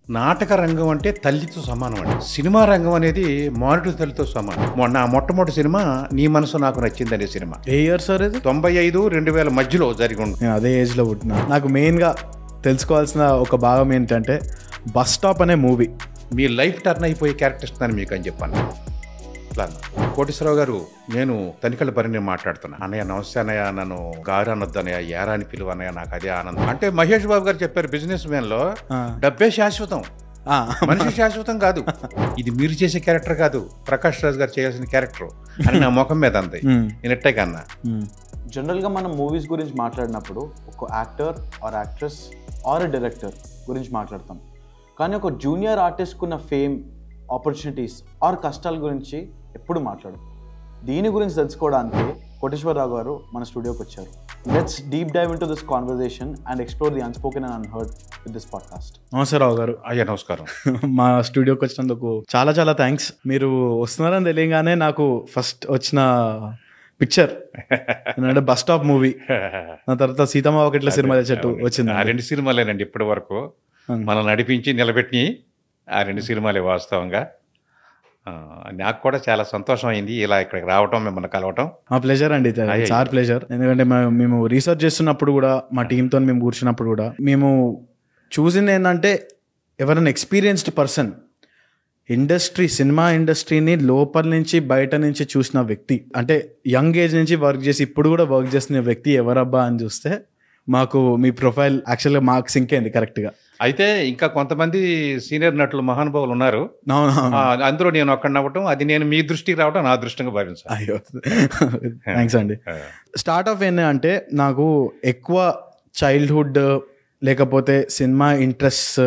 నాటక రంగం అంటే తల్లితో సమానం అండి. సినిమా రంగం అనేది మానిటర్ తల్లితో సమానం. నా మొట్టమొదటి సినిమా నీ మనసు నాకు నచ్చింది అనే సినిమా. ఏ ఇయర్ సార్ ఇది? 95-2000 మధ్యలో జరిగి ఉంది. నేను అదే ఏజ్లో పుట్టినా. నాకు మెయిన్గా తెలుసుకోవాల్సిన ఒక భాగం ఏంటంటే బస్ స్టాప్ అనే మూవీ. మీ లైఫ్ టర్న్ అయిపోయే క్యారెక్టర్ ఇస్తున్నాను మీకు అని చెప్పాను. కోటేశ్వరరావు గారు, నేను తనికల పరిని మాట్లాడుతున్నా. అన్నయ్య నమస్తే అన్నయ్య, నన్ను గారు అనొద్దు అన్నయ్య, ఏరా అని పిలువ అన్నయ్య, నాకు అదే ఆనందం. అంటే మహేష్ బాబు గారు చెప్పారు, బిజినెస్ మ్యాన్ లో డబ్బే శాశ్వతం, మనిషి శాశ్వతం కాదు. ఇది మీరు చేసే క్యారెక్టర్ కాదు, ప్రకాష్ రాజ్ గారు చేయాల్సిన క్యారెక్టర్ అని నా ముఖం మీద అంది. నేను ఎట్టే కన్నా జనరల్గా మనం మూవీస్ గురించి మాట్లాడినప్పుడు ఒక actor or actress or director గురించి మాట్లాడతాం, కానీ ఒక జూనియర్ ఆర్టిస్ట్కున్న ఫేమ్, ఆపర్చునిటీస్ ఆర్ కష్టాల గురించి ఎప్పుడు మాట్లాడు. దీని గురించి తెలుసుకోవడానికి కోటేశ్వరరావు గారు మన స్టూడియోకి వచ్చారు. Let's deep dive into this conversation and explore the unspoken and unheard with this podcast. నమస్తే రావు గారు. అయ్యా నమస్కారం. మా స్టూడియోకి వచ్చినందుకు చాలా చాలా థ్యాంక్స్. మీరు వస్తున్నారని తెలియగానే నాకు ఫస్ట్ వచ్చిన పిక్చర్ ఏంటంటే బస్ స్టాప్ మూవీ, ఆ తర్వాత సీతమ్మ వాకిట్ల సినిమా చెట్టు వచ్చింది. ఆ 2 సినిమాలేనండి ఇప్పటి వరకు మనం నడిపించి నిలబెట్టి ఆ 2 సినిమాలే. వాస్తవంగా నాకు కూడా చాలా సంతోషం అయింది ఇలా ఇక్కడికి రావటం, మిమ్మల్ని కలవటం. మా ప్లెజర్ అండి, చాలా ప్లెజర్. ఎందుకంటే మేము రీసెర్చ్ చేస్తున్నప్పుడు కూడా, మా టీంతో మేము కూర్చున్నప్పుడు కూడా మేము చూసింది ఏంటంటే ఎవరైనా ఎక్స్పీరియన్స్డ్ పర్సన్, సినిమా ఇండస్ట్రీని లోపల నుంచి బయట నుంచి చూసిన వ్యక్తి, అంటే యంగ్ ఏజ్ నుంచి వర్క్ చేసి ఇప్పుడు కూడా వర్క్ చేస్తున్న వ్యక్తి ఎవరబ్బా అని చూస్తే మాకు మీ ప్రొఫైల్ యాక్చువల్గా మాకు సింక్ అయింది కరెక్ట్గా. అయితే ఇంకా కొంతమంది సీనియర్ నటులు మహానుభావులు ఉన్నారు, అందులో నేను ఒక్కడిని అవ్వటం, అది నేను మీ దృష్టికి రావడం నా అదృష్టంగా భావించాను. అయ్యో థ్యాంక్స్ అండి. స్టార్ట్ ఆఫ్ ఏంటి అంటే నాకు ఎక్కువ చైల్డ్హుడ్ లేకపోతే సినిమా ఇంట్రెస్ట్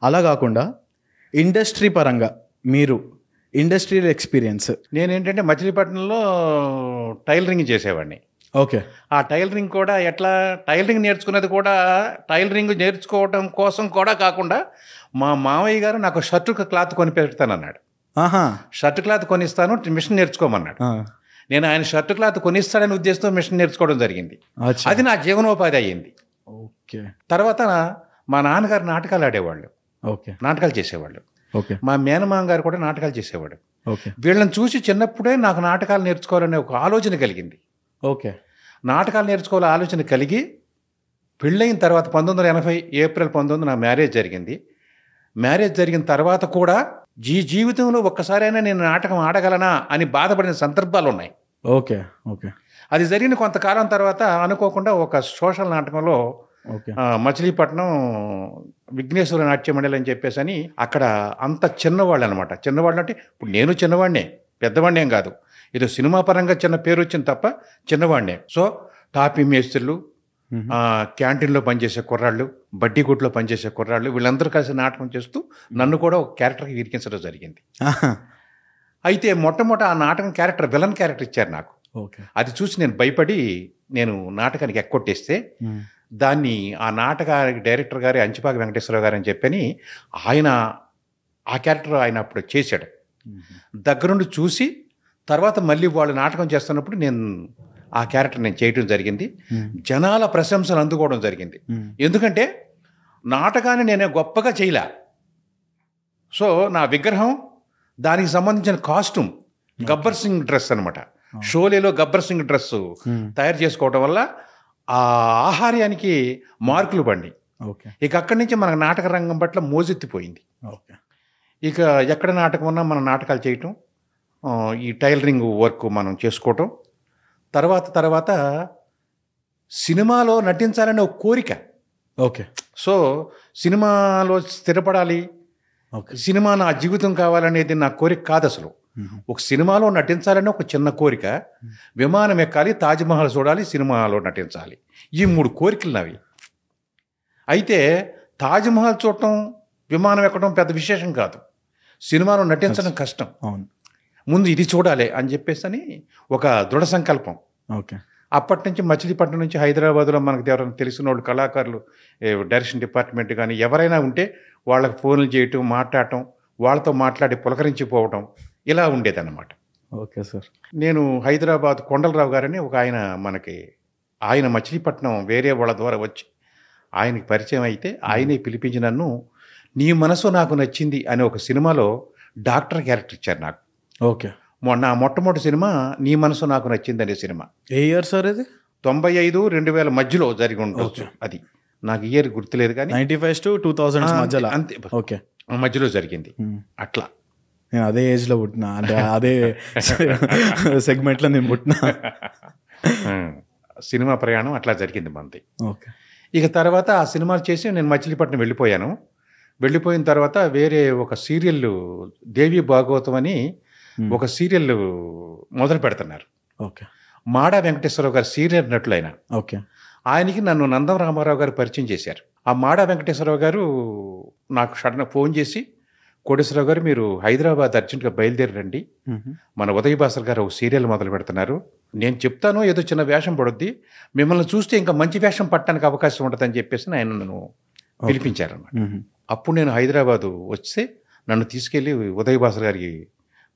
అలా కాకుండా ఇండస్ట్రీ పరంగా మీరు ఇండస్ట్రియల్ ఎక్స్పీరియన్స్. నేనేంటంటే మచిలీపట్నంలో టైలరింగ్ చేసేవాడిని. ఓకే. ఆ టైలరింగ్ కూడా ఎట్లా, టైలరింగ్ నేర్చుకున్నది కూడా టైలరింగ్ నేర్చుకోవడం కోసం కూడా కాకుండా మా మామయ్య గారు నాకు షర్టు క్లాత్ కొని పెడతానన్నాడు. షర్ట్ క్లాత్ కొనిస్తాను, మిషన్ నేర్చుకోమన్నాడు. నేను ఆయన షర్ట్ క్లాత్ కొనిస్తాడని ఉద్దేశంతో మిషన్ నేర్చుకోవడం జరిగింది. అది నా జీవనోపాధి అయ్యింది. ఓకే. తర్వాత మా నాన్నగారు నాటకాలు ఆడేవాళ్ళు, నాటకాలు చేసేవాళ్ళు. మా మేనమామ గారు కూడా నాటకాలు చేసేవాడు. వీళ్ళని చూసి చిన్నప్పుడే నాకు నాటకాలు నేర్చుకోవాలనే ఒక ఆలోచన కలిగింది. ఓకే. నాటకాలు నేర్చుకోవాలని ఆలోచన కలిగి పెళ్ళైన తర్వాత 1980 ఏప్రిల్ 19 నా మ్యారేజ్ జరిగింది. మ్యారేజ్ జరిగిన తర్వాత కూడా జీవితంలో ఒక్కసారైనా నేను నాటకం ఆడగలనా అని బాధపడిన సందర్భాలు ఉన్నాయి. ఓకే. ఓకే. అది జరిగిన కొంతకాలం తర్వాత అనుకోకుండా ఒక సోషల్ నాటకంలో మచిలీపట్నం విఘ్నేశ్వర నాట్య మండలి అని చెప్పేసి అని, అక్కడ అంత చిన్నవాళ్ళు అనమాట. చిన్నవాళ్ళు అంటే ఇప్పుడు నేను చిన్నవాడినే, పెద్దవాడిని ఏం కాదు, ఏదో సినిమా పరంగా చిన్న పేరు వచ్చింది తప్ప చిన్నవాడినే. సో టాపీ మేస్త్రులు, క్యాంటీన్లో పనిచేసే కుర్రాళ్ళు, బడ్డీ కొట్లో పనిచేసే కుర్రాళ్ళు, వీళ్ళందరూ కలిసి నాటకం చేస్తూ నన్ను కూడా ఒక క్యారెక్టర్కి ఇరికించడం జరిగింది. అయితే మొట్టమొదట ఆ నాటకం క్యారెక్టర్ విలన్ క్యారెక్టర్ ఇచ్చారు నాకు. అది చూసి నేను భయపడి నేను నాటకానికి ఎక్కొట్టేస్తే దాన్ని ఆ నాటక డైరెక్టర్ గారి అంచిపాక వెంకటేశ్వరరావు గారు అని చెప్పని ఆయన ఆ క్యారెక్టర్ ఆయన అప్పుడు చేశాడు. దగ్గరుండి చూసి తర్వాత మళ్ళీ వాళ్ళు నాటకం చేస్తున్నప్పుడు నేను ఆ క్యారెక్టర్ నేను చేయడం జరిగింది. జనాల ప్రశంసలు అందుకోవడం జరిగింది. ఎందుకంటే నాటకాన్ని నేను గొప్పగా చేయలే. సో నా విగ్రహం, దానికి సంబంధించిన కాస్ట్యూమ్ గబ్బర్ సింగ్ డ్రెస్ అనమాట. షోలేలో గబ్బర్ సింగ్ డ్రెస్ తయారు చేసుకోవడం వల్ల ఆ ఆహార్యానికి మార్కులు పడి ఇక అక్కడి నుంచి మనకు నాటక రంగం పట్ల మోజెత్తిపోయింది. ఇక ఎక్కడ నాటకం ఉన్నా మనం నాటకాలు చేయటం, ఈ టైలరింగ్ వర్క్ మనం చేసుకోవటం, తర్వాత సినిమాలో నటించాలనే ఒక కోరిక. ఓకే. సో సినిమాలో స్థిరపడాలి, సినిమా నా జీవితం కావాలనేది నా కోరిక కాదు అసలు. ఒక సినిమాలో నటించాలని ఒక చిన్న కోరిక, విమానం ఎక్కాలి, తాజ్మహల్ చూడాలి, సినిమాలో నటించాలి, ఈ 3 కోరికలు నావి. అయితే తాజ్మహల్ చూడటం, విమానం ఎక్కడం పెద్ద విశేషం కాదు, సినిమాలో నటించడం కష్టం. ముందు ఇది చూడాలి అని చెప్పేసి అని ఒక దృఢ సంకల్పం. ఓకే. అప్పటి నుంచి మచిలీపట్నం నుంచి హైదరాబాద్లో మనకు ఎవరైనా తెలిసిన వాళ్ళు, కళాకారులు, డైరెక్షన్ డిపార్ట్మెంట్ కానీ ఎవరైనా ఉంటే వాళ్ళకి ఫోన్లు చేయటం, మాట్లాడటం, వాళ్ళతో మాట్లాడి పులకరించిపోవటం, ఇలా ఉండేదన్నమాట. Okay sir. నేను హైదరాబాద్ కొండలరావు గారని ఒక ఆయన మచిలీపట్నం వేరే వాళ్ళ ద్వారా వచ్చి ఆయనకి పరిచయం అయితే ఆయనే పిలిపించి నన్ను నీ మనసు నాకు నచ్చింది అనే ఒక సినిమాలో డాక్టర్ క్యారెక్టర్ ఇచ్చారు నాకు. ఓకే. నా మొట్టమొదటి సినిమా నీ మనసు నాకు నచ్చింది అనే సినిమా. ఏ ఇయర్ సార్ ఇది? 95-2000 మధ్యలో జరిగి ఉండొచ్చు. అది నాకు ఇయర్ గుర్తులేదు కానీ 95 to 2000 మధ్యలో. అంతే. ఓకే. మధ్యలో జరిగింది. అట్లా నేను అదే ఏజ్లో పుట్టినా, అంటే అదే సెగ్మెంట్లో నేను పుట్టినా. సినిమా ప్రయాణం అట్లా జరిగింది మనది. ఓకే. ఇక తర్వాత ఆ సినిమాలు చేసి నేను మచిలీపట్నం వెళ్ళిపోయాను. వెళ్ళిపోయిన తర్వాత వేరే ఒక సీరియల్ దేవి భాగవతం అని ఒక సీరియల్ మొదలు పెడుతున్నారు. ఓకే. మాడా వెంకటేశ్వరరావు గారు సీనియర్ నటులు ఆయన. ఓకే. ఆయనకి నన్ను నందం రామారావు గారు పరిచయం చేశారు. ఆ మాడా వెంకటేశ్వరరావు గారు నాకు సడన్గా ఫోన్ చేసి, కోటేశ్వరరావు గారు మీరు హైదరాబాద్ అర్జెంట్గా బయలుదేరండి, మన ఉదయ్ భాస్కర్ గారు ఒక సీరియల్ మొదలు పెడుతున్నారు, నేను చెప్తాను ఏదో చిన్న వేషం పడుద్ది, మిమ్మల్ని చూస్తే ఇంకా మంచి వేషం పట్టడానికి అవకాశం ఉంటుందని చెప్పేసి ఆయన నన్ను పిలిపించారన్నమాట. అప్పుడు నేను హైదరాబాదు వస్తే నన్ను తీసుకెళ్ళి ఉదయ్ భాస్కర్ గారికి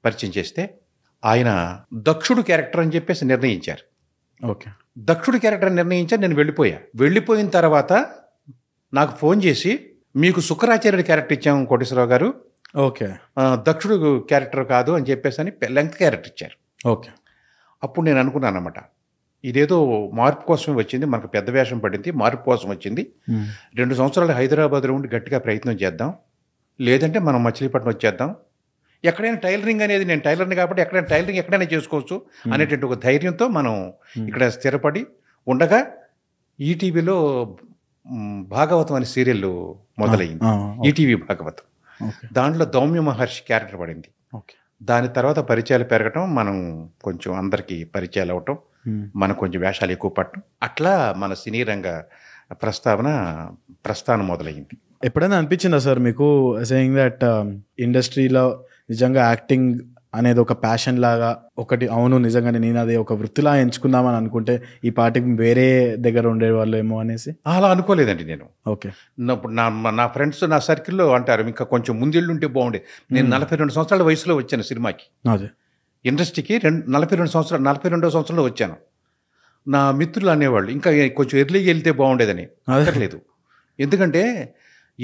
పరిచయం చేస్తే ఆయన దక్షుడు క్యారెక్టర్ అని చెప్పేసి నిర్ణయించారు. ఓకే. దక్షుడు క్యారెక్టర్ నిర్ణయించారు. నేను వెళ్ళిపోయిన తర్వాత నాకు ఫోన్ చేసి, మీకు శుక్రాచార్యుడి క్యారెక్టర్ ఇచ్చాము కోటేశ్వరరావు గారు, ఓకే, దక్షుడు క్యారెక్టర్ కాదు అని చెప్పేసి అని లెంగ్త్ క్యారెక్టర్ ఇచ్చారు. ఓకే. అప్పుడు నేను అనుకున్నాను అన్నమాట, ఇదేదో మార్పు కోసమే వచ్చింది, మనకు పెద్ద వేషం పడింది, మార్పు కోసం వచ్చింది, 2 సంవత్సరాలు హైదరాబాద్లో ఉండి గట్టిగా ప్రయత్నం చేద్దాం, లేదంటే మనం మచిలీపట్నం వచ్చేద్దాం, ఎక్కడైనా టైలరింగ్ అనేది, నేను టైలర్ని కాబట్టి ఎక్కడైనా టైలరింగ్ ఎక్కడైనా చేసుకోవచ్చు అనేటువంటి ఒక ధైర్యంతో మనం ఇక్కడ స్థిరపడి ఉండగా ఈటీవీలో భాగవతం అనే సీరియల్ మొదలైంది. ఈటీవీ భాగవతం. దాంట్లో దౌమ్య మహర్షి క్యారెక్టర్ పడింది. దాని తర్వాత పరిచయాలు పెరగటం, మనం కొంచెం అందరికీ పరిచయాలు అవటం, మనం కొంచెం వేషాలు ఎక్కువ పట్టడం, అట్లా మన సినీ రంగ ప్రస్థానం మొదలైంది. ఎప్పుడైనా అనిపించిందా సార్ మీకు సేయింగ్ దట్ ఇండస్ట్రీలో నిజంగా యాక్టింగ్ అనేది ఒక ప్యాషన్ లాగా ఒకటి, అవును నిజంగానే నేను అది ఒక వృత్తిలా ఎంచుకుందామని అనుకుంటే ఈ పార్టీకి వేరే దగ్గర ఉండేవాళ్ళు ఏమో అనేసి? అలా అనుకోలేదండి నేను. ఓకే. నా ఫ్రెండ్స్ నా సర్కిల్లో అంటారు ఇంకా కొంచెం ముందెళ్ళుంటే బాగుండే. నేను 42 సంవత్సరాల వయసులో వచ్చాను సినిమాకి, అదే ఇండస్ట్రీకి 42వ సంవత్సరంలో వచ్చాను. నా మిత్రులు అనేవాళ్ళు ఇంకా కొంచెం ఎర్లీగా వెళ్తే బాగుండేదని. లేదు, ఎందుకంటే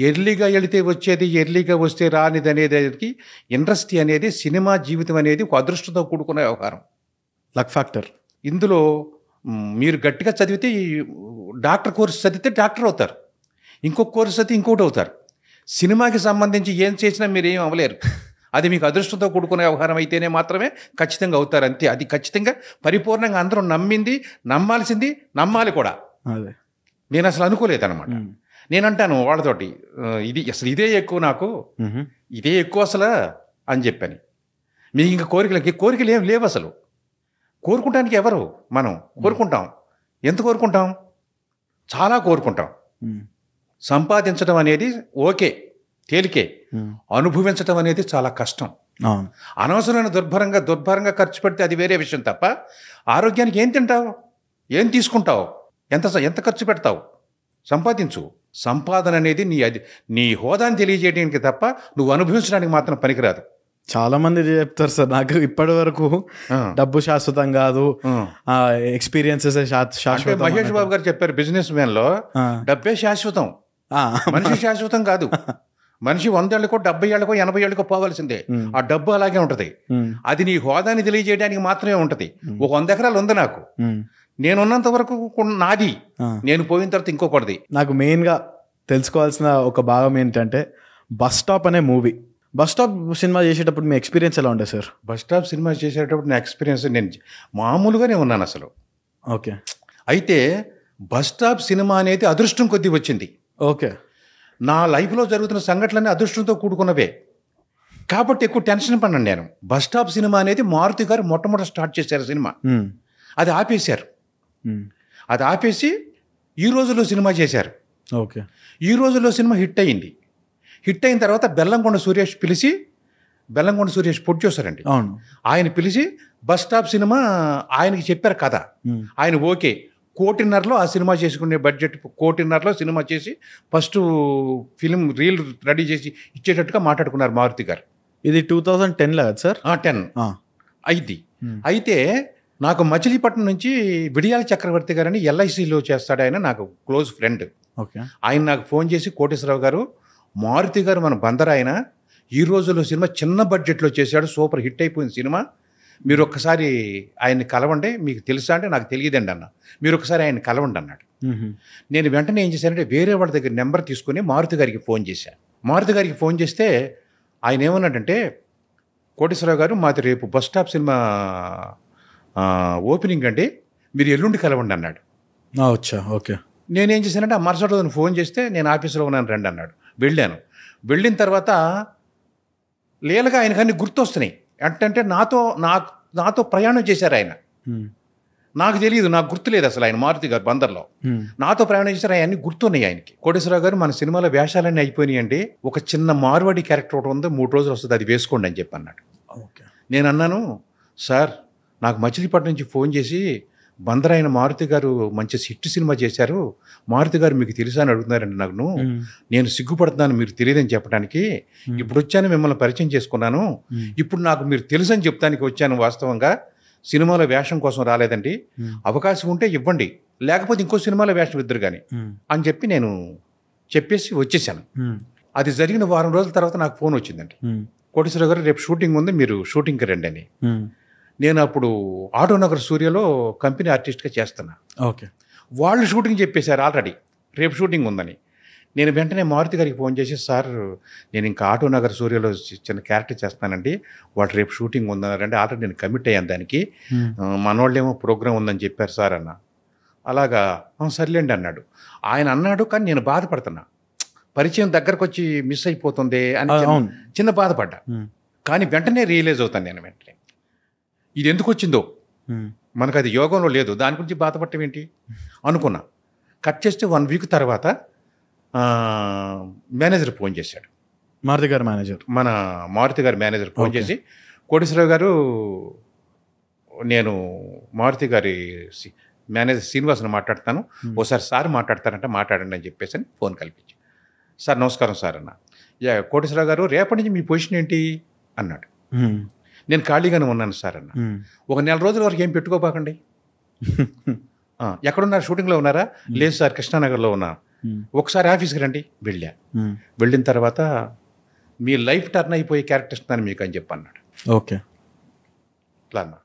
ఎర్లీగా వెళితే వచ్చేది, ఎర్లీగా వస్తే రానిది అనేది, ఇండస్ట్రీ అనేది, సినిమా జీవితం అనేది ఒక అదృష్టంతో కూడుకున్న వ్యవహారం, లక్ ఫ్యాక్టర్. ఇందులో మీరు గట్టిగా చదివితే డాక్టర్ కోర్సు చదివితే డాక్టర్ అవుతారు, ఇంకొక కోర్సు చదివితే ఇంకోటి అవుతారు. సినిమాకి సంబంధించి ఏం చేసినా మీరు ఏం అవ్వలేరు. అది మీకు అదృష్టంతో కూడుకునే వ్యవహారం అయితేనే మాత్రమే ఖచ్చితంగా అవుతారు, అంతే. అది ఖచ్చితంగా పరిపూర్ణంగా అందరూ నమ్మాల్సింది, నమ్మాలి కూడా. అదే నేను అసలు అనుకోలేదన్నమాట. నేనంటాను వాళ్ళతోటి, ఇదే ఎక్కువ నాకు, ఇదే ఎక్కువ అసలు అని చెప్పాను. మీకు ఇంకా కోరికలు ఏం లేవు అసలు. కోరుకుంటానికి ఎవరు, మనం కోరుకుంటాం. ఎంత కోరుకుంటాం? చాలా కోరుకుంటాం. సంపాదించడం అనేది ఓకే, తేలికే. అనుభవించడం అనేది చాలా కష్టం. అనవసరమైన దుర్భరంగా ఖర్చు పెడితే అది వేరే విషయం తప్ప, ఆరోగ్యానికి ఏం తింటావు, ఏం తీసుకుంటావు, ఎంత ఖర్చు పెడతావు? సంపాదించు. సంపాదన అనేది నీ హోదాని తెలియజేయడానికి తప్ప నువ్వు అనుభవించడానికి మాత్రం పనికిరాదు. చాలా మంది చెప్తారు సార్, నాకు ఇప్పటి వరకు డబ్బు శాశ్వతం కాదు, ఎక్స్పీరియన్సెస్ శాశ్వతం. మహేష్ బాబు గారు చెప్పారు బిజినెస్ మ్యాన్ లో, డబ్బే శాశ్వతం, మనిషి శాశ్వతం కాదు. మనిషి 100 ఏళ్ళకో 70 ఏళ్ళకో 80 ఏళ్ళకో పోవాల్సిందే. ఆ డబ్బు అలాగే ఉంటది. అది నీ హోదాని తెలియజేయడానికి మాత్రమే ఉంటది. ఒక 100 ఎకరాలు ఉంది నాకు, నేనున్నంత వరకు నాది, నేను పోయిన తర్వాత ఇంకొకటిది. నాకు మెయిన్గా తెలుసుకోవాల్సిన ఒక భాగం ఏంటంటే, బస్ స్టాప్ అనే మూవీ, బస్ స్టాప్ సినిమా చేసేటప్పుడు మీ ఎక్స్పీరియన్స్ ఎలా ఉండే సార్? బస్ స్టాప్ సినిమా చేసేటప్పుడు నా ఎక్స్పీరియన్స్, నేను మామూలుగానే ఉన్నాను అసలు. ఓకే. అయితే బస్ స్టాప్ సినిమా అనేది అదృష్టం కొద్దీ వచ్చింది. ఓకే. నా లైఫ్లో జరుగుతున్న సంఘటనలన్నీ అదృష్టంతో కూడుకున్నవే కాబట్టి ఎక్కువ టెన్షన్ పడినాను నేను. బస్ స్టాప్ సినిమా అనేది మారుతి గారు మొట్టమొదటి స్టార్ట్ చేశారు సినిమా, అది ఆపేశారు. అది ఆపేసి ఈ రోజుల్లో సినిమా చేశారు. ఓకే. ఈ రోజుల్లో సినిమా హిట్ అయింది. హిట్ అయిన తర్వాత బెల్లంకొండ సురేష్ ప్రొడ్యూసర్ అండి, ఆయన పిలిచి బస్ స్టాప్ సినిమా ఆయనకి చెప్పారు కథ. ఆయన ఓకే, 1.5 కోటి ఆ సినిమా చేసుకునే బడ్జెట్, 1.5 కోటి సినిమా చేసి ఫస్ట్ ఫిలిం రీల్ రెడీ చేసి ఇచ్చేటట్టుగా మాట్లాడుకున్నారు మారుతి గారు. ఇది 2010లో కదా సార్? 10 అయింది. అయితే నాకు మచిలీపట్నం నుంచి విడియాల చక్రవర్తి గారని LICలో చేస్తాడు ఆయన, నాకు క్లోజ్ ఫ్రెండ్. ఓకే. ఆయన నాకు ఫోన్ చేసి, కోటేశ్వరరావు గారు మారుతి గారు మన బందర్ ఆయన ఈ రోజుల్లో సినిమా చిన్న బడ్జెట్లో చేశాడు, సూపర్ హిట్ అయిపోయింది సినిమా, మీరు ఒక్కసారి ఆయన్ని కలవండి, మీకు తెలుసా అంటే నాకు తెలియదండి అన్న, మీరు ఒకసారి ఆయన్ని కలవండి అన్నాడు. నేను వెంటనే ఏం చేశానంటే వేరే వాళ్ళ దగ్గర నెంబర్ తీసుకుని మారుతి గారికి ఫోన్ చేశాను. మారుతి గారికి ఫోన్ చేస్తే ఆయన ఏమన్నాడంటే, కోటేశ్వరరావు గారు మాది రేపు బస్ స్టాప్ సినిమా ఓపెనింగ్ అండి, మీరు ఎల్లుండి కలవండి అన్నాడు. ఓకే. నేనేం చేశానంటే ఆ మరుసటి రోజున ఫోన్ చేస్తే నేను ఆఫీస్లో ఉన్నాను రండి అన్నాడు. వెళ్ళాను. వెళ్ళిన తర్వాత లీలగా ఆయనకు అన్ని గుర్తొస్తున్నాయి. అంటే నాతో ప్రయాణం చేశారు ఆయన. నాకు తెలియదు, నాకు గుర్తులేదు అసలు ఆయన మారుతి గారు బందర్లో నాతో ప్రయాణం చేశారు, ఆయన అన్ని గుర్తున్నాయి ఆయనకి. కోటేశ్వరరావు గారు మన సినిమాలో వేషాలన్నీ అయిపోయినాయండి, ఒక చిన్న మార్వాడి క్యారెక్టర్ ఒకటి ఉంది, 3 రోజులు వస్తుంది, అది వేసుకోండి అని చెప్పి అన్నాడు. నేను అన్నాను, సార్ నాకు మచిలీపట్నం నుంచి ఫోన్ చేసి బందర్ అయిన మారుతి గారు మంచి హిట్ సినిమా చేశారు, మారుతి గారు మీకు తెలుసా అని అడుగుతున్నారండి. నేను సిగ్గుపడుతున్నాను మీరు తెలియదని చెప్పడానికి, ఇప్పుడు వచ్చాను మిమ్మల్ని పరిచయం చేసుకున్నాను, ఇప్పుడు నాకు మీరు తెలుసు అని చెప్తానికి వచ్చాను, వాస్తవంగా సినిమాలో వేషం కోసం రాలేదండి, అవకాశం ఉంటే ఇవ్వండి, లేకపోతే ఇంకో సినిమాలో వేషం ఇద్దరు కానీ అని చెప్పి నేను చెప్పేసి వచ్చేసాను. అది జరిగిన వారం రోజుల తర్వాత నాకు ఫోన్ వచ్చిందండి, కోటేశ్వరరావు గారు రేపు షూటింగ్ ఉంది, మీరు షూటింగ్కి రండి అని. నేను అప్పుడు ఆటోనగర్ సూర్యలో కంపెనీ ఆర్టిస్ట్గా చేస్తున్నా. ఓకే. వాళ్ళు షూటింగ్ చెప్పేశారు ఆల్రెడీ, రేపు షూటింగ్ ఉందని. నేను వెంటనే మారుతి గారికి ఫోన్ చేసి, సార్ నేను ఇంకా ఆటోనగర్ సూర్యలో చిన్న క్యారెక్టర్ చేస్తానండి, వాళ్ళు రేపు షూటింగ్ ఉందన్నారండి, ఆల్రెడీ నేను కమిట్ అయ్యాను దానికి, మనోళ్ళేమో ప్రోగ్రామ్ ఉందని చెప్పారు సార్ అన్న. అలాగా సర్లేండి అన్నాడు. ఆయన అన్నాడు, కానీ నేను బాధపడుతున్నా, పరిచయం దగ్గరకు వచ్చి మిస్ అయిపోతుంది అని చిన్న బాధపడ్డా. కానీ వెంటనే రియలైజ్ అవుతాను నేను, వెంటనే ఇది ఎందుకు వచ్చిందో, మనకు అది యోగంలో లేదు, దాని గురించి బాధపడటం ఏంటి అనుకున్నా. కట్ చేస్తే 1 వీక్ తర్వాత మేనేజర్ ఫోన్ చేశాడు, మారుతి గారి మేనేజర్, మన మారుతి గారి మేనేజర్ ఫోన్ చేసి, కోటేశ్వరరావు గారు నేను మారుతి గారి మేనేజర్ శ్రీనివాసను మాట్లాడతాను, ఓసారి సార్ మాట్లాడతారంటే మాట్లాడండి అని చెప్పేసి అని ఫోన్ కల్పించి, సార్ నమస్కారం సార్ అన్న. కోటేశ్వరరావు గారు రేపటి నుంచి మీ పొజిషన్ ఏంటి అన్నాడు. నేను ఖాళీగానే ఉన్నాను సార్ అన్న. 1 నెల రోజుల వరకు ఏం పెట్టుకోపాకండి, ఎక్కడున్నారు, షూటింగ్లో ఉన్నారా? లేదు సార్ కృష్ణానగర్లో ఉన్నా, ఒకసారి ఆఫీస్కి రండి. వెళ్ళిన తర్వాత మీ లైఫ్ టర్న్ అయిపోయే క్యారెక్టర్ ఇస్తున్నాను మీకు అని చెప్పి అన్నాడు. ఓకే. ఇట్లా అన్నా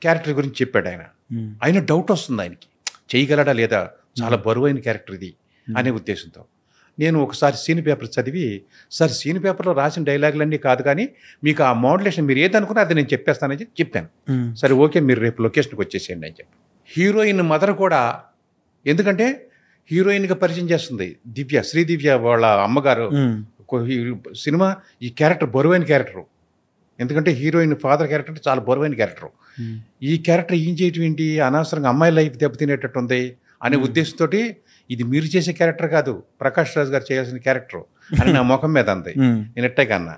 క్యారెక్టర్ గురించి చెప్పాడు ఆయన. ఆయన డౌట్ వస్తుంది ఆయనకి, చేయగలడా లేదా, చాలా బరువైన క్యారెక్టర్ ఇది అనే ఉద్దేశంతో నేను ఒకసారి సీన్ పేపర్ చదివి, సార్ సీన్ పేపర్లో రాసిన డైలాగులన్నీ కాదు కానీ మీకు ఆ మోడ్యులేషన్ మీరు ఏదనుకున్నా అది నేను చెప్పేస్తానని చెప్పాను. సరే ఓకే, మీరు రేపు లొకేషన్కి వచ్చేసేయండి అని చెప్పి. హీరోయిన్ మదర్ కూడా, ఎందుకంటే హీరోయిన్గా పరిచయం చేస్తుంది దివ్య, శ్రీదివ్య వాళ్ళ అమ్మగారు. సినిమా ఈ క్యారెక్టర్ బరువైన క్యారెక్టరు, ఎందుకంటే హీరోయిన్ ఫాదర్ క్యారెక్టర్ అంటే చాలా బరువైన క్యారెక్టరు. ఈ క్యారెక్టర్ ఏం చేయటం ఏంటి, అనవసరంగా అమ్మాయి లైఫ్ దెబ్బతినేటట్టు ఉంది అనే ఉద్దేశంతో, ఇది మీరు చేసే క్యారెక్టర్ కాదు, ప్రకాష్ రాజ్ గారు చేయాల్సిన క్యారెక్టర్ అని నా ముఖం మీద అంది. నేను ఎట్టే కన్నా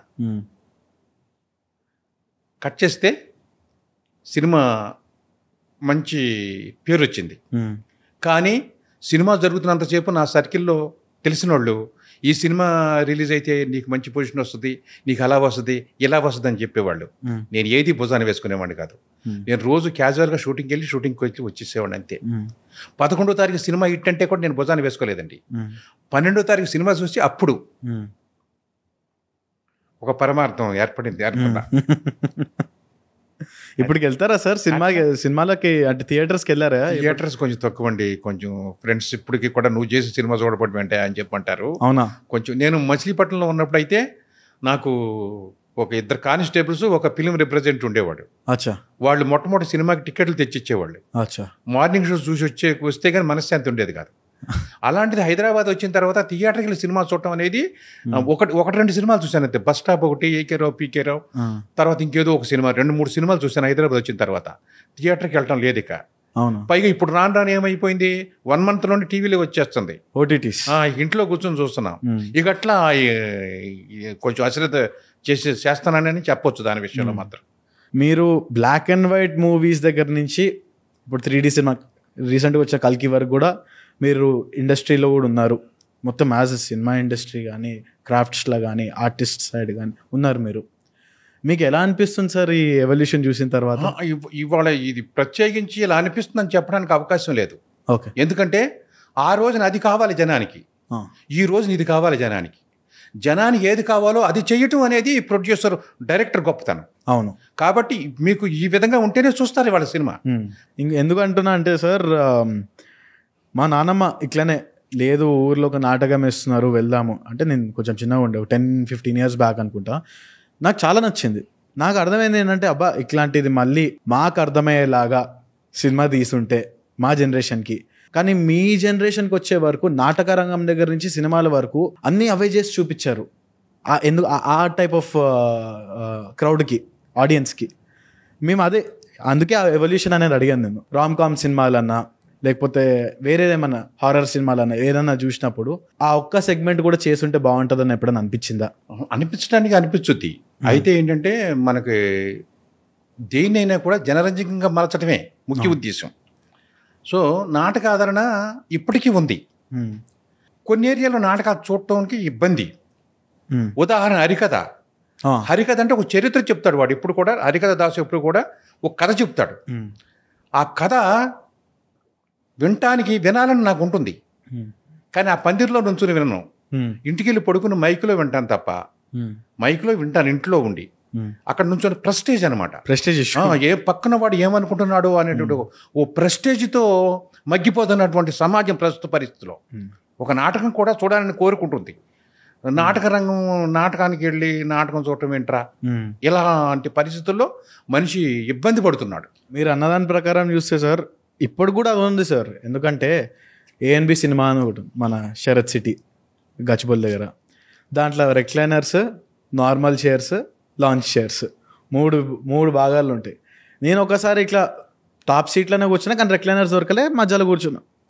కట్ చేస్తే సినిమా మంచి పేరు వచ్చింది. కానీ సినిమా జరుగుతున్నంతసేపు నా సర్కిల్లో తెలిసిన వాళ్ళు, ఈ సినిమా రిలీజ్ అయితే నీకు మంచి పొజిషన్ వస్తుంది, నీకు అలా వస్తుంది, ఇలా వస్తుంది అని చెప్పేవాళ్ళు. నేను ఏది భుజాన్ని వేసుకునేవాడిని కాదు. నేను రోజు క్యాజువల్గా షూటింగ్కి వెళ్ళి షూటింగ్కి వచ్చి వచ్చేసేవాడిని అంతే. 11వ తారీఖు సినిమా హిట్ అంటే కూడా నేను భుజాన్ని వేసుకోలేదండి. 12వ తారీఖు సినిమా చూసి అప్పుడు ఒక పరమార్థం ఏర్పడింది అనుకున్నా. ఇప్పటికి వెళ్తారా సార్ సినిమాలకి, అంటే థియేటర్స్కి వెళ్ళారా? థియేటర్స్ కొంచెం తక్కువ అండి, కొంచెం ఫ్రెండ్స్ ఇప్పటికి కూడా నువ్వు చేసి సినిమా చూడబడి వెంటే అని చెప్పంటారు. అవునా? కొంచెం నేను మచిలీపట్నంలో ఉన్నప్పుడు అయితే నాకు ఒక 2 కానిస్టేబుల్స్, ఒక ఫిలిం రిప్రజెంట్ ఉండేవాడు. అచ్చా. వాళ్ళు మొట్టమొదటి సినిమాకి టికెట్లు తెచ్చిచ్చేవాళ్ళు. అచ్చా. మార్నింగ్ షో చూసి వస్తే కానీ మనశ్శాంతి ఉండేది కాదు. అలాంటిది హైదరాబాద్ వచ్చిన తర్వాత థియేటర్కి వెళ్ళి సినిమా చూడటం అనేది, ఒకటి 2 సినిమాలు చూశాను అంతే. బస్ స్టాప్ ఒకటి, ఏకే రావు, పీకే రావు, తర్వాత ఇంకేదో ఒక సినిమా, 2-3 సినిమాలు చూశాను హైదరాబాద్ వచ్చిన తర్వాత. థియేటర్కి వెళ్ళటం లేదు ఇక. పైగా ఇప్పుడు రాను ఏమైపోయింది, 1 మంత్లోనే టీవీలో వచ్చేస్తుంది, ఓటీటీస్, ఇంట్లో కూర్చొని చూస్తున్నాం. ఇక అట్లా కొంచెం అశ్రద్ధ చేస్తానని చెప్పొచ్చు దాని విషయంలో మాత్రం. మీరు బ్లాక్ అండ్ వైట్ మూవీస్ దగ్గర నుంచి ఇప్పుడు 3D సినిమా, రీసెంట్గా వచ్చే కల్కి వరకు కూడా మీరు ఇండస్ట్రీలో కూడా ఉన్నారు. మొత్తం యాజ్ ఎ సినిమా ఇండస్ట్రీ కానీ, క్రాఫ్ట్స్లో కానీ, ఆర్టిస్ట్ సైడ్ కానీ ఉన్నారు మీరు. మీకు ఎలా అనిపిస్తుంది సార్ ఈ ఎవల్యూషన్ చూసిన తర్వాత? ఇవాళ ఇది ప్రత్యేకించి ఇలా అనిపిస్తుందని చెప్పడానికి అవకాశం లేదు. ఓకే. ఎందుకంటే ఆ రోజున అది కావాలి జనానికి, ఈ రోజున ఇది కావాలి జనానికి, జనానికి ఏది కావాలో అది చేయటం అనేది ప్రొడ్యూసర్ డైరెక్టర్ గొప్పతనం. అవును. కాబట్టి మీకు ఈ విధంగా ఉంటేనే చూస్తారు వాళ్ళ సినిమా. ఎందుకంటున్నా అంటే సార్, మా నాన్నమ్మ ఇట్లనే లేదు ఊర్లో ఒక నాటకం వేస్తున్నారు వెళ్దాము అంటే, నేను కొంచెం చిన్నగా ఉండే 10-15 years బ్యాక్ అనుకుంటా, నాకు చాలా నచ్చింది. నాకు అర్థమైంది ఏంటంటే అబ్బా ఇట్లాంటిది మళ్ళీ మాకు అర్థమయ్యేలాగా సినిమా తీసుంటే మా జనరేషన్కి. కానీ మీ జనరేషన్కి వచ్చే వరకు నాటక రంగం దగ్గర నుంచి సినిమాల వరకు అన్నీ అవే చేసి చూపించారు. ఎందుకు ఆ టైప్ ఆఫ్ క్రౌడ్కి, ఆడియన్స్కి మేము అదే, అందుకే ఆ ఎవల్యూషన్ అనేది అడిగాను నేను. రామ్ కామ్ సినిమాలన్నా లేకపోతే వేరేదేమన్నా హారర్ సినిమాలన్నా ఏదన్నా చూసినప్పుడు ఆ ఒక్క సెగ్మెంట్ కూడా చేసుంటే బాగుంటుందని ఎప్పుడైనా అనిపించిందా? అనిపించడానికి అనిపించుద్ది. అయితే ఏంటంటే మనకి దేన్నైనా కూడా జనరంజకంగా మలచడమే ముఖ్య ఉద్దేశం. సో నాటక ఆదరణ ఇప్పటికీ ఉంది. కొన్ని ఏరియాలో నాటకాలు చూడటానికి ఇబ్బంది. ఉదాహరణ హరికథ. హరికథ అంటే ఒక చరిత్ర చెప్తాడు వాడు. ఇప్పుడు కూడా హరికథ దాసు ఎప్పుడు కూడా ఒక కథ చెప్తాడు. ఆ కథ వినాలని నాకు ఉంటుంది, కానీ ఆ పందిరిలో నుంచుని వినను. ఇంటికి వెళ్ళి పడుకుని మైకులో వింటాను తప్ప, మైకులో వింటాను ఇంట్లో ఉండి. అక్కడ నుంచి ప్రెస్టేజ్ అనమాట. ప్రెస్టేజ్ ఏ పక్కన వాడు ఏమనుకుంటున్నాడు అనేటువంటి ఓ ప్రెస్టేజ్తో మగ్గిపోతున్నటువంటి సమాజం ప్రస్తుత పరిస్థితిలో ఒక నాటకం కూడా చూడాలని కోరుకుంటుంది. నాటక రంగం, నాటకానికి వెళ్ళి నాటకం చూడటం ఏంట్రా, ఇలాంటి పరిస్థితుల్లో మనిషి ఇబ్బంది పడుతున్నాడు. మీరు అన్నదాని ప్రకారం చూస్తే సార్ ఇప్పుడు కూడా అది ఉంది సార్. ఎందుకంటే ANB సినిమా అని ఒకటి మన శరత్ సిటీ గచ్చిబౌలి దగ్గర, దాంట్లో recliners, normal chairs, launch chairs మూడు భాగాలు ఉంటాయి. నేను ఒకసారి ఇట్లా టాప్ సీట్లోనే కూర్చున్నా, కానీ రెక్లైనర్స్ దొరకలే, మధ్యలో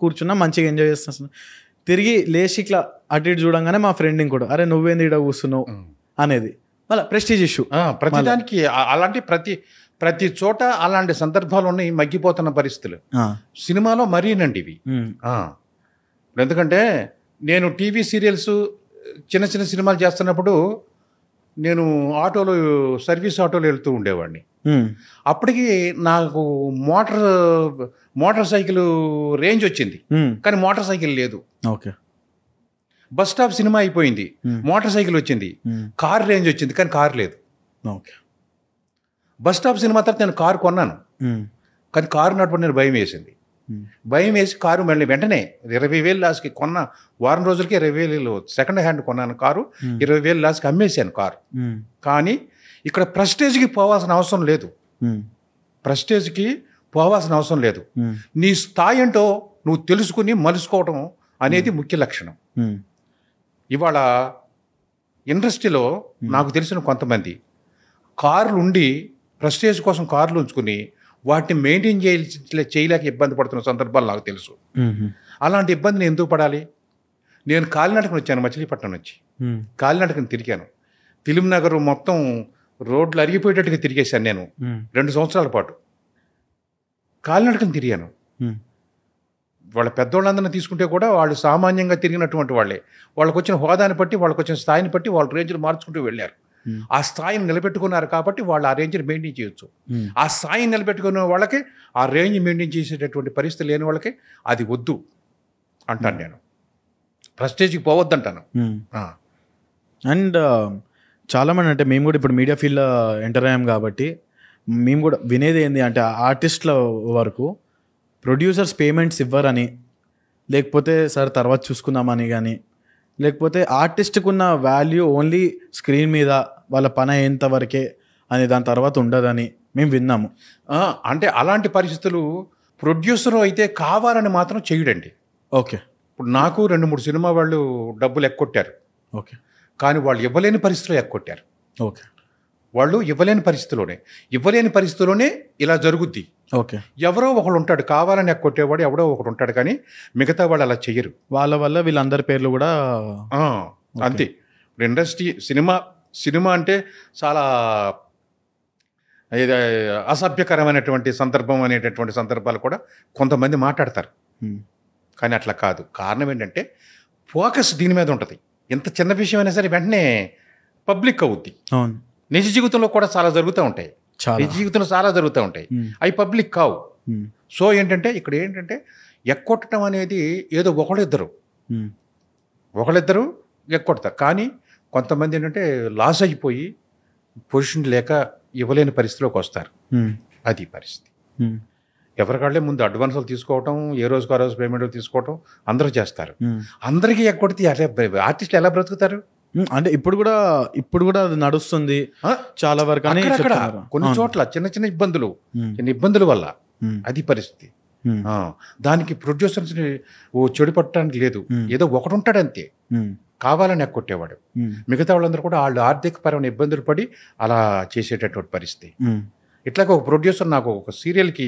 కూర్చున్నా మంచిగా ఎంజాయ్ చేస్తున్నా. తిరిగి లేచి ఇట్లా అటు ఇటు చూడంగానే మా ఫ్రెండ్ ఇంకోటి, అరే నువ్వేంది ఇక్కడ కూర్చున్నావు అనేది, మళ్ళీ ప్రెస్టీజ్ ఇష్యూ. ప్రతిదానికి అలాంటి ప్రతి చోట అలాంటి సందర్భాలు ఉన్నాయి, మగ్గిపోతున్న పరిస్థితులు సినిమాలో మరీనండి ఇవి. ఎందుకంటే నేను టీవీ సీరియల్స్ చిన్న చిన్న సినిమాలు చేస్తున్నప్పుడు నేను సర్వీస్ ఆటోలో వెళ్తూ ఉండేవాడిని. అప్పటికి నాకు మోటార్ సైకిల్ రేంజ్ వచ్చింది, కానీ మోటార్ సైకిల్ లేదు. ఓకే. బస్ స్టాప్ సినిమా అయిపోయింది, మోటార్ సైకిల్ వచ్చింది. కార్ రేంజ్ వచ్చింది, కానీ కార్ లేదు. ఓకే. బస్ స్టాప్ సినిమా తర్వాత నేను కారు కొన్నాను, కానీ కారు నడపడం నేను భయం వేసింది. భయం వేసి కారు మళ్ళీ వెంటనే 20,000 లాస్కి కొన్న వారం రోజులకి 20,000 సెకండ్ హ్యాండ్ కొన్నాను కారు. 20,000 లాస్కి అమ్మేశాను కారు. కానీ ఇక్కడ ప్రెస్టేజ్కి పోవాల్సిన అవసరం లేదు. ప్రెస్టేజ్కి పోవాల్సిన అవసరం లేదు. నీ స్థాయి ఏంటో నువ్వు తెలుసుకుని మలుసుకోవటం అనేది ముఖ్య లక్షణం. ఇవాళ ఇండస్ట్రీలో నాకు తెలిసిన కొంతమంది కార్లు ఉండి ప్రెస్టేజ్ కోసం కార్లు ఉంచుకుని వాటిని మెయింటైన్ చేయలేక ఇబ్బంది పడుతున్న సందర్భాలు నాకు తెలుసు. అలాంటి ఇబ్బంది నేను ఎందుకు పడాలి? నేను కాలినడకను వచ్చాను, మచిలీపట్నం నుంచి కాలినడకను తిరిగాను. ఫిలిం నగర్ మొత్తం రోడ్లు అరిగిపోయేటట్టుగా తిరిగేశాను నేను 2 సంవత్సరాల పాటు. కాలినడకను తిరిగాను. వాళ్ళ పెద్దోళ్ళందరినీ తీసుకుంటే కూడా వాళ్ళు సామాన్యంగా తిరిగినటువంటి వాళ్ళే. వాళ్ళకు వచ్చిన హోదాని బట్టి, వాళ్ళకు వచ్చిన స్థాయిని బట్టి వాళ్ళ రేంజ్లు మార్చుకుంటూ వెళ్ళారు. ఆ స్థాయిని నిలబెట్టుకున్నారు కాబట్టి వాళ్ళు ఆ రేంజ్ని మెయింటైన్ చేయొచ్చు. ఆ స్థాయిని నిలబెట్టుకునే వాళ్ళకి, ఆ రేంజ్ మెయింటైన్ చేసేటటువంటి పరిస్థితి లేని వాళ్ళకి అది వద్దు అంటాను నేను. ప్రెస్టేజ్కి పోవద్దంటాను. అండ్ చాలామంది అంటే మేము కూడా ఇప్పుడు మీడియా ఫీల్డ్లో ఎంటర్ అయ్యాం కాబట్టి మేము కూడా వినేది ఏంటి అంటే ఆర్టిస్టుల వరకు ప్రొడ్యూసర్స్ పేమెంట్స్ ఇవ్వరని, లేకపోతే సార్ తర్వాత చూసుకుందామని, కానీ లేకపోతే ఆర్టిస్ట్కి ఉన్న వాల్యూ ఓన్లీ స్క్రీన్ మీద వాళ్ళ పని అయ్యేంత వరకే అని, దాని తర్వాత ఉండదని మేము విన్నాము. అంటే అలాంటి పరిస్థితులు ప్రొడ్యూసర్ అయితే కావాలని మాత్రం చేయడండి. ఓకే. ఇప్పుడు నాకు 2-3 సినిమా వాళ్ళు డబ్బులు ఎక్కొట్టారు. ఓకే. కానీ వాళ్ళు ఇవ్వలేని పరిస్థితిలో ఎక్కొట్టారు. ఓకే. వాళ్ళు ఇవ్వలేని పరిస్థితిలోనే ఇలా జరుగుద్ది. ఓకే. ఎవరో ఒకడు ఉంటాడు కావాలని ఎక్కొట్టేవాడు, ఎవడో ఒకడు ఉంటాడు, కానీ మిగతా వాళ్ళు అలా చెయ్యరు. వాళ్ళ వల్ల వీళ్ళందరి పేర్లు కూడా అంతే. ఇప్పుడు ఇండస్ట్రీ సినిమా అంటే చాలా అసభ్యకరమైనటువంటి సందర్భం అనేటటువంటి సందర్భాలు కూడా కొంతమంది మాట్లాడతారు. కానీ అట్లా కాదు. కారణం ఏంటంటే ఫోకస్ దీని మీద ఉంటుంది. ఎంత చిన్న విషయం అయినా సరే వెంటనే పబ్లిక్ అవుద్ది. అవును. నిజ జీవితంలో కూడా చాలా జరుగుతూ ఉంటాయి. నిజ జీవితంలో చాలా జరుగుతూ ఉంటాయి, అవి పబ్లిక్ కావు. సో ఇక్కడ ఏంటంటే ఎక్కొట్టడం అనేది ఏదో ఒకళ్ళిద్దరు ఒకళ్ళిద్దరు ఎక్కొడతారు. కానీ కొంతమంది ఏంటంటే లాస్ అయిపోయి పొజిషన్ లేక ఇవ్వలేని పరిస్థితిలోకి వస్తారు. అది పరిస్థితి. ఎవరికాళ్ళే ముందు అడ్వాన్సులు తీసుకోవటం, ఏ రోజుకు ఆ రోజు పేమెంట్ తీసుకోవటం అందరూ చేస్తారు. అందరికీ ఎక్కొడితే ఆర్టిస్టులు ఎలా బ్రతుకుతారు? అంటే ఇప్పుడు కూడా అది నడుస్తుంది చాలా వరకు. అక్కడ కొన్ని చోట్ల చిన్న చిన్న ఇబ్బందుల వల్ల అది పరిస్థితి. దానికి ప్రొడ్యూసర్స్ చెడు పట్టడానికి లేదు, ఏదో ఒకటి ఉంటాడు అంతే కావాలని ఎక్కొట్టేవాడు. మిగతా వాళ్ళందరూ కూడా వాళ్ళు ఆర్థిక పరమైన ఇబ్బందులు పడి అలా చేసేటటువంటి పరిస్థితి. ఇట్లాగ ఒక ప్రొడ్యూసర్ నాకు ఒక సీరియల్కి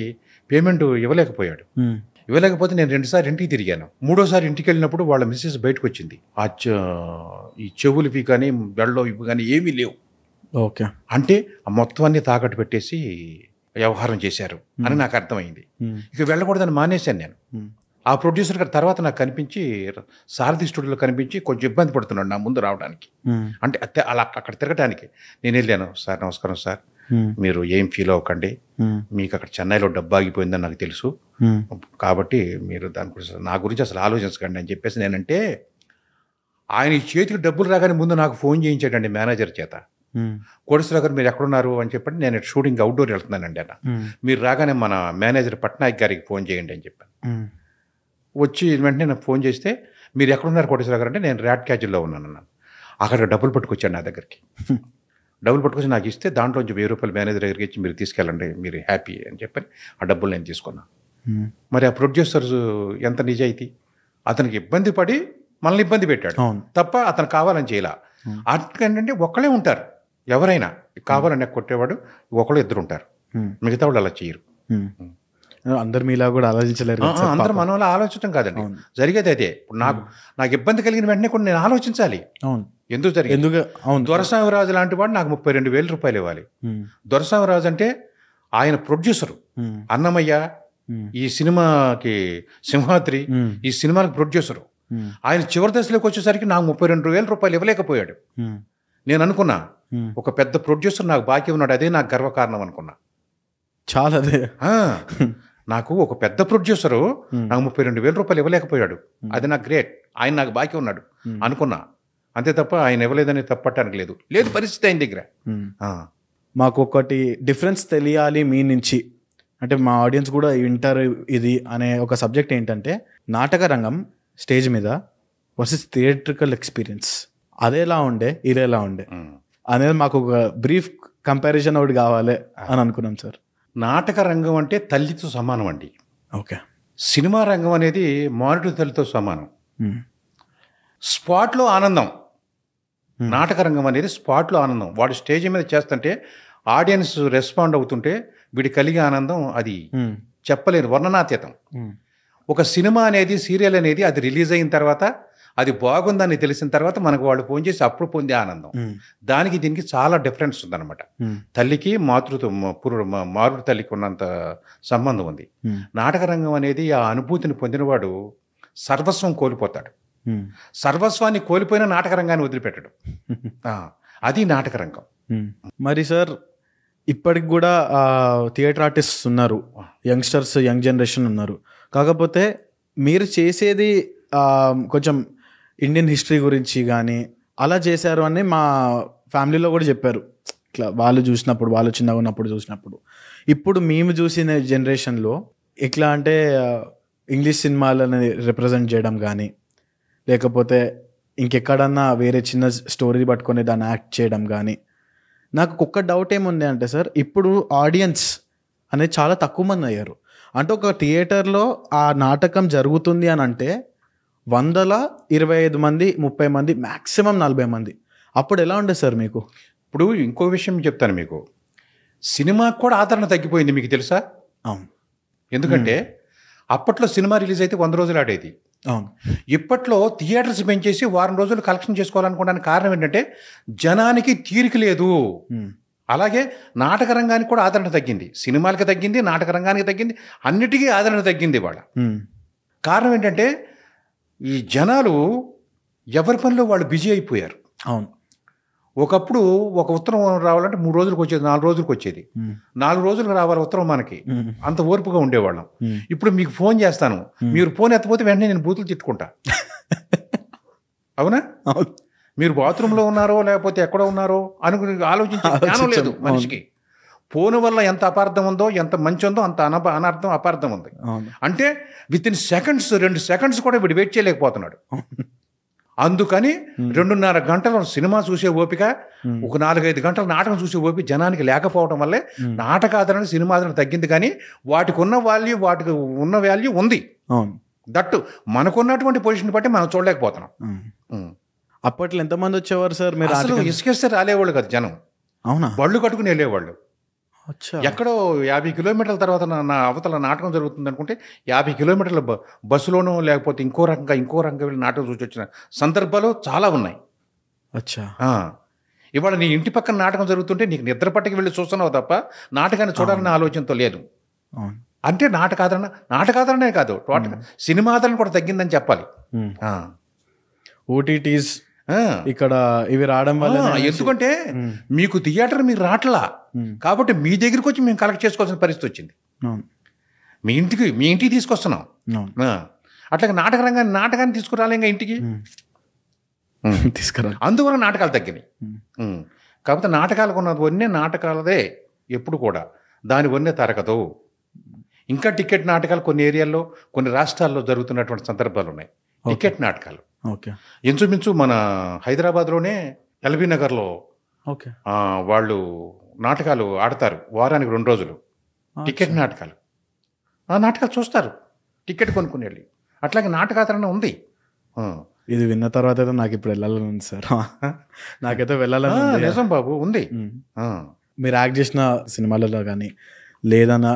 పేమెంట్ ఇవ్వలేకపోతే నేను 2 సార్లు ఇంటికి తిరిగాను. 3వ సారి ఇంటికి వెళ్ళినప్పుడు వాళ్ళ మిస్సెస్ బయటకు వచ్చింది. ఈ చెవులు ఇవి కానీ బెళ్ళలో ఇవి కానీ ఏమీ లేవు. ఓకే, అంటే మొత్తం అన్ని తాకట్టు పెట్టేసి వ్యవహారం చేశారు అని నాకు అర్థమైంది. ఇక వెళ్ళకూడదని మానేశాను నేను. ఆ ప్రొడ్యూసర్ గారు తర్వాత నాకు కనిపించి సారథి స్టూడియోలో కనిపించి కొంచెం ఇబ్బంది పడుతున్నాడు నా ముందు రావడానికి. అంటే అలా అక్కడ తిరగడానికి నేను వెళ్ళాను. సార్ నమస్కారం సార్, మీరు ఏం ఫీల్ అవ్వకండి, మీకు అక్కడ చెన్నైలో డబ్బు ఆగిపోయిందని నాకు తెలుసు, కాబట్టి మీరు దాని గురించి నా గురించి అసలు ఆలోచించకండి అని చెప్పేసి నేనంటే ఆయన చేతికి డబ్బులు రాగానే ముందు నాకు ఫోన్ చేయించాడండి మేనేజర్ చేత. కోటేశ్వరరావు గారు మీరు ఎక్కడున్నారు అని చెప్పండి, నేను షూటింగ్ అవుట్డోర్ వెళ్తున్నానండి అన్న, మీరు రాగానే మన మేనేజర్ పట్నాయక్ గారికి ఫోన్ చేయండి అని చెప్పాను. వచ్చి వెంటనే నాకు ఫోన్ చేస్తే మీరు ఎక్కడున్నారు కోటేశ్వరరావు గారు అంటే నేను ర్యాట్ క్యాజుల్లో ఉన్నాను అన్నాను. అక్కడ డబ్బులు పట్టుకొచ్చాను నా దగ్గరికి. డబ్బులు పట్టుకొచ్చి నాకు ఇస్తే దాంట్లో 1000 రూపాయలు మేనేజర్ దగ్గరికి ఇచ్చి మీరు తీసుకెళ్ళండి, మీరు హ్యాపీ అని చెప్పని ఆ డబ్బులు నేను తీసుకున్నాను. మరి ఆ ప్రొడ్యూసర్స్ ఎంత నిజాయితీ, అతనికి ఇబ్బంది పడి మనల్ని ఇబ్బంది పెట్టాడు తప్ప అతను కావాలని చేయాల. అట్లంటే ఒక్కళ్ళే ఉంటారు, ఎవరైనా కావాలని కొట్టేవాడు ఒకళ్ళు ఇద్దరు ఉంటారు, మిగతా వాళ్ళు అలా చేయరు. అందరు మీలా కూడా ఆలోచించలేరు. అందరూ మన వల్ల ఆలోచించడం కాదండి, జరిగేది అదే. ఇప్పుడు నాకు ఇబ్బంది కలిగిన వెంటనే కూడా నేను ఆలోచించాలి ఎందుకు జరిగింది. దొరస్వామిరాజు లాంటి వాడు నాకు 32,000 రూపాయలు ఇవ్వాలి. దొరస్వామిరాజు అంటే ఆయన ప్రొడ్యూసరు, అన్నమయ్య ఈ సినిమాకి, సింహాద్రి ఈ సినిమాకి ప్రొడ్యూసరు. ఆయన చివరి దశలోకి వచ్చేసరికి నాకు 32,000 రూపాయలు ఇవ్వలేకపోయాడు. నేను అనుకున్నా ఒక పెద్ద ప్రొడ్యూసర్ నాకు బాకీ ఉన్నాడు, అదే నాకు గర్వకారణం అనుకున్నా. చాలా నాకు ఒక పెద్ద ప్రొడ్యూసరు నాకు 32,000 రూపాయలు ఇవ్వలేకపోయాడు, అది నాకు గ్రేట్, ఆయన నాకు బాకీ ఉన్నాడు అనుకున్నా. అంతే తప్ప ఆయన ఇవ్వలేదని తప్పట్టడానికి లేదు పరిస్థితి ఆయన దగ్గర. మాకు ఒకటి డిఫరెన్స్ తెలియాలి మీ నుంచి, అంటే మా ఆడియన్స్ కూడా వింటారు ఇది అనే ఒక సబ్జెక్ట్ ఏంటంటే, నాటక రంగం స్టేజ్ మీద వర్సెస్ థియేట్రికల్ ఎక్స్పీరియన్స్. అదేలా ఉండే ఇదేలా ఉండే అనేది మాకు ఒక బ్రీఫ్ కంపారిజన్ ఒకటి కావాలి అని అనుకున్నాం సార్. నాటక రంగం అంటే తల్లితో సమానం అండి. ఓకే. సినిమా రంగం అనేది మానిటర్ తల్లితో సమానం. స్పాట్లో ఆనందం. నాటక రంగం అనేది స్పాట్లో ఆనందం. వాడు స్టేజ్ మీద చేస్తుంటే ఆడియన్స్ రెస్పాండ్ అవుతుంటే వీడి కలిగే ఆనందం అది చెప్పలేరు, వర్ణనాతీతం. ఒక సినిమా అనేది, సీరియల్ అనేది అది రిలీజ్ అయిన తర్వాత, అది బాగుందని తెలిసిన తర్వాత మనకు వాళ్ళు ఫోన్ చేసి అప్పుడు పొందే ఆనందం, దానికి దీనికి చాలా డిఫరెన్స్ ఉందన్నమాట. తల్లికి మాతృ తల్లికి ఉన్నంత సంబంధం ఉంది. నాటక రంగం అనేది ఆ అనుభూతిని పొందినవాడు సర్వస్వం కోల్పోతాడు. సర్వస్వాన్ని కోల్పోయిన నాటక రంగాన్ని వదిలిపెట్టడు. అది నాటక రంగం. మరి సార్ ఇప్పటికి కూడా థియేటర్ ఆర్టిస్ట్స్ ఉన్నారు, యంగ్స్టర్స్, యంగ్ జనరేషన్ ఉన్నారు. కాకపోతే మీరు చేసేది కొంచెం ఇండియన్ హిస్టరీ గురించి కానీ అలా చేశారు అని మా ఫ్యామిలీలో కూడా చెప్పారు. ఇట్లా వాళ్ళు చూసినప్పుడు, వాళ్ళు చిన్నగా ఉన్నప్పుడు చూసినప్పుడు. ఇప్పుడు మేము చూసిన జనరేషన్లో ఎట్లా అంటే ఇంగ్లీష్ సినిమాలని రిప్రజెంట్ చేయడం కానీ, లేకపోతే ఇంకెక్కడన్నా వేరే చిన్న స్టోరీ పట్టుకొని దాన్ని యాక్ట్ చేయడం కానీ. నాకు ఒక్క డౌట్ ఏముంది అంటే సార్, ఇప్పుడు ఆడియన్స్ అనేది చాలా తక్కువ మంది అయ్యారు. అంటే ఒక థియేటర్లో ఆ నాటకం జరుగుతుంది అని అంటే 125 మంది, 30 మంది, మ్యాక్సిమం 40 మంది. అప్పుడు ఎలా ఉండేది సార్ మీకు? ఇప్పుడు ఇంకో విషయం చెప్తాను మీకు, సినిమాకు కూడా ఆదరణ తగ్గిపోయింది, మీకు తెలుసా? అవును. ఎందుకంటే అప్పట్లో సినిమా రిలీజ్ అయితే 100 రోజులు ఆడేది. అవును. ఇప్పట్లో థియేటర్స్ పెంచేసి వారం రోజులు కలెక్షన్ చేసుకోవాలనుకోవడానికి కారణం ఏంటంటే జనానికి తీరిక లేదు. అలాగే నాటక రంగానికి కూడా ఆదరణ తగ్గింది, సినిమాలకి తగ్గింది, నాటక రంగానికి తగ్గింది, అన్నిటికీ ఆదరణ తగ్గింది వాళ్ళ. కారణం ఏంటంటే ఈ జనాలు ఎవరి పనిలో వాళ్ళు బిజీ అయిపోయారు. అవును. ఒకప్పుడు ఒక ఉత్తరం రావాలంటే 3 రోజులకు వచ్చేది, 4 రోజులకు వచ్చేది. 4 రోజులకు రావాలి ఉత్తరం మనకి, అంత ఓర్పుగా ఉండేవాళ్ళం. ఇప్పుడు మీకు ఫోన్ చేస్తాను, మీరు ఫోన్ ఎత్తపోతే వెంటనే నేను బూతులు తిట్టుకుంటా. అవునా? మీరు బాత్రూంలో ఉన్నారో లేకపోతే ఎక్కడో ఉన్నారో అనుకుని ఆలోచించే జ్ఞానం లేదు మనిషికి. ఫోన్ వల్ల ఎంత అపార్థం ఉందో, ఎంత మంచి ఉందో అంత అనర్థం అపార్థం ఉంది. అంటే విత్ ఇన్ సెకండ్స్, 2 సెకండ్స్ కూడా వీడు వెయిట్ చేయలేకపోతున్నాడు. అందుకని 2.5 గంటల సినిమా చూసే ఓపిక, ఒక 4-5 గంటల నాటకం చూసే ఓపిక జనానికి లేకపోవడం వల్లే నాటకాదరణ సినిమాదరణ తగ్గింది. కానీ వాటికి ఉన్న వాల్యూ ఉంది. దట్టు మనకున్నటువంటి పొజిషన్ బట్టి మనం చూడలేకపోతున్నాం. అప్పట్లో ఎంతమంది వచ్చేవారు సార్? మీరు అసలు ఇసుకేస్తే రాలేవాళ్ళు కదా జనం. అవునా? బళ్ళు కట్టుకుని వెళ్ళేవాళ్ళు. ఎక్కడో 50 కిలోమీటర్ల తర్వాత నా అవతల నాటకం జరుగుతుంది అనుకుంటే 50 కిలోమీటర్ల బస్సులోనో లేకపోతే ఇంకో రకంగా వెళ్ళి నాటకం చూసి వచ్చిన సందర్భాలు చాలా ఉన్నాయి. ఇవాళ నీ ఇంటి పక్కన నాటకం జరుగుతుంటే నీకు నిద్ర పట్టకి వెళ్ళి చూస్తున్నావు తప్ప నాటకాన్ని చూడాలనే ఆలోచనతో లేదు. అంటే నాటకాదరణే కాదు, టోటల్ సినిమాదరణ కూడా తగ్గిందని చెప్పాలి. ఓటీటీస్ ఇక్కడ ఇవి రావడం వల్ల, ఎందుకంటే మీకు థియేటర్ మీరు రావట్లా కాబట్టి మీ దగ్గరికి వచ్చి మేము కలెక్ట్ చేసుకోవాల్సిన పరిస్థితి వచ్చింది. మీ ఇంటికి తీసుకొస్తున్నాం. అట్లాగే నాటకాన్ని తీసుకురాలే ఇంకా ఇంటికి తీసుకురాలి. అందువల్ల నాటకాలు తగ్గినాయి. కాకపోతే నాటకాలకు ఉన్నది వన్నే నాటకాలదే ఎప్పుడు కూడా, దాని వన్నే తరగదు. ఇంకా టికెట్ నాటకాలు కొన్ని ఏరియాల్లో కొన్ని రాష్ట్రాల్లో జరుగుతున్నటువంటి సందర్భాలు ఉన్నాయి. టికెట్ నాటకాలు ఇంచుమించు మన హైదరాబాద్లోనే ఎల్బీ నగర్లో వాళ్ళు నాటకాలు ఆడతారు వారానికి 2 రోజులు. టికెట్ నాటకాలు, ఆ నాటకాలు చూస్తారు టికెట్ కొనుక్కుని వెళ్ళి. అట్లాగే నాటకాదరణ ఉంది. ఇది విన్న తర్వాత అయితే నాకు ఇప్పుడు వెళ్ళాలని ఉంది సార్. నాకైతే వెళ్ళాలని నిజం బాబు ఉంది. మీరు యాక్ట్ చేసిన సినిమాలలో కానీ లేదన్నా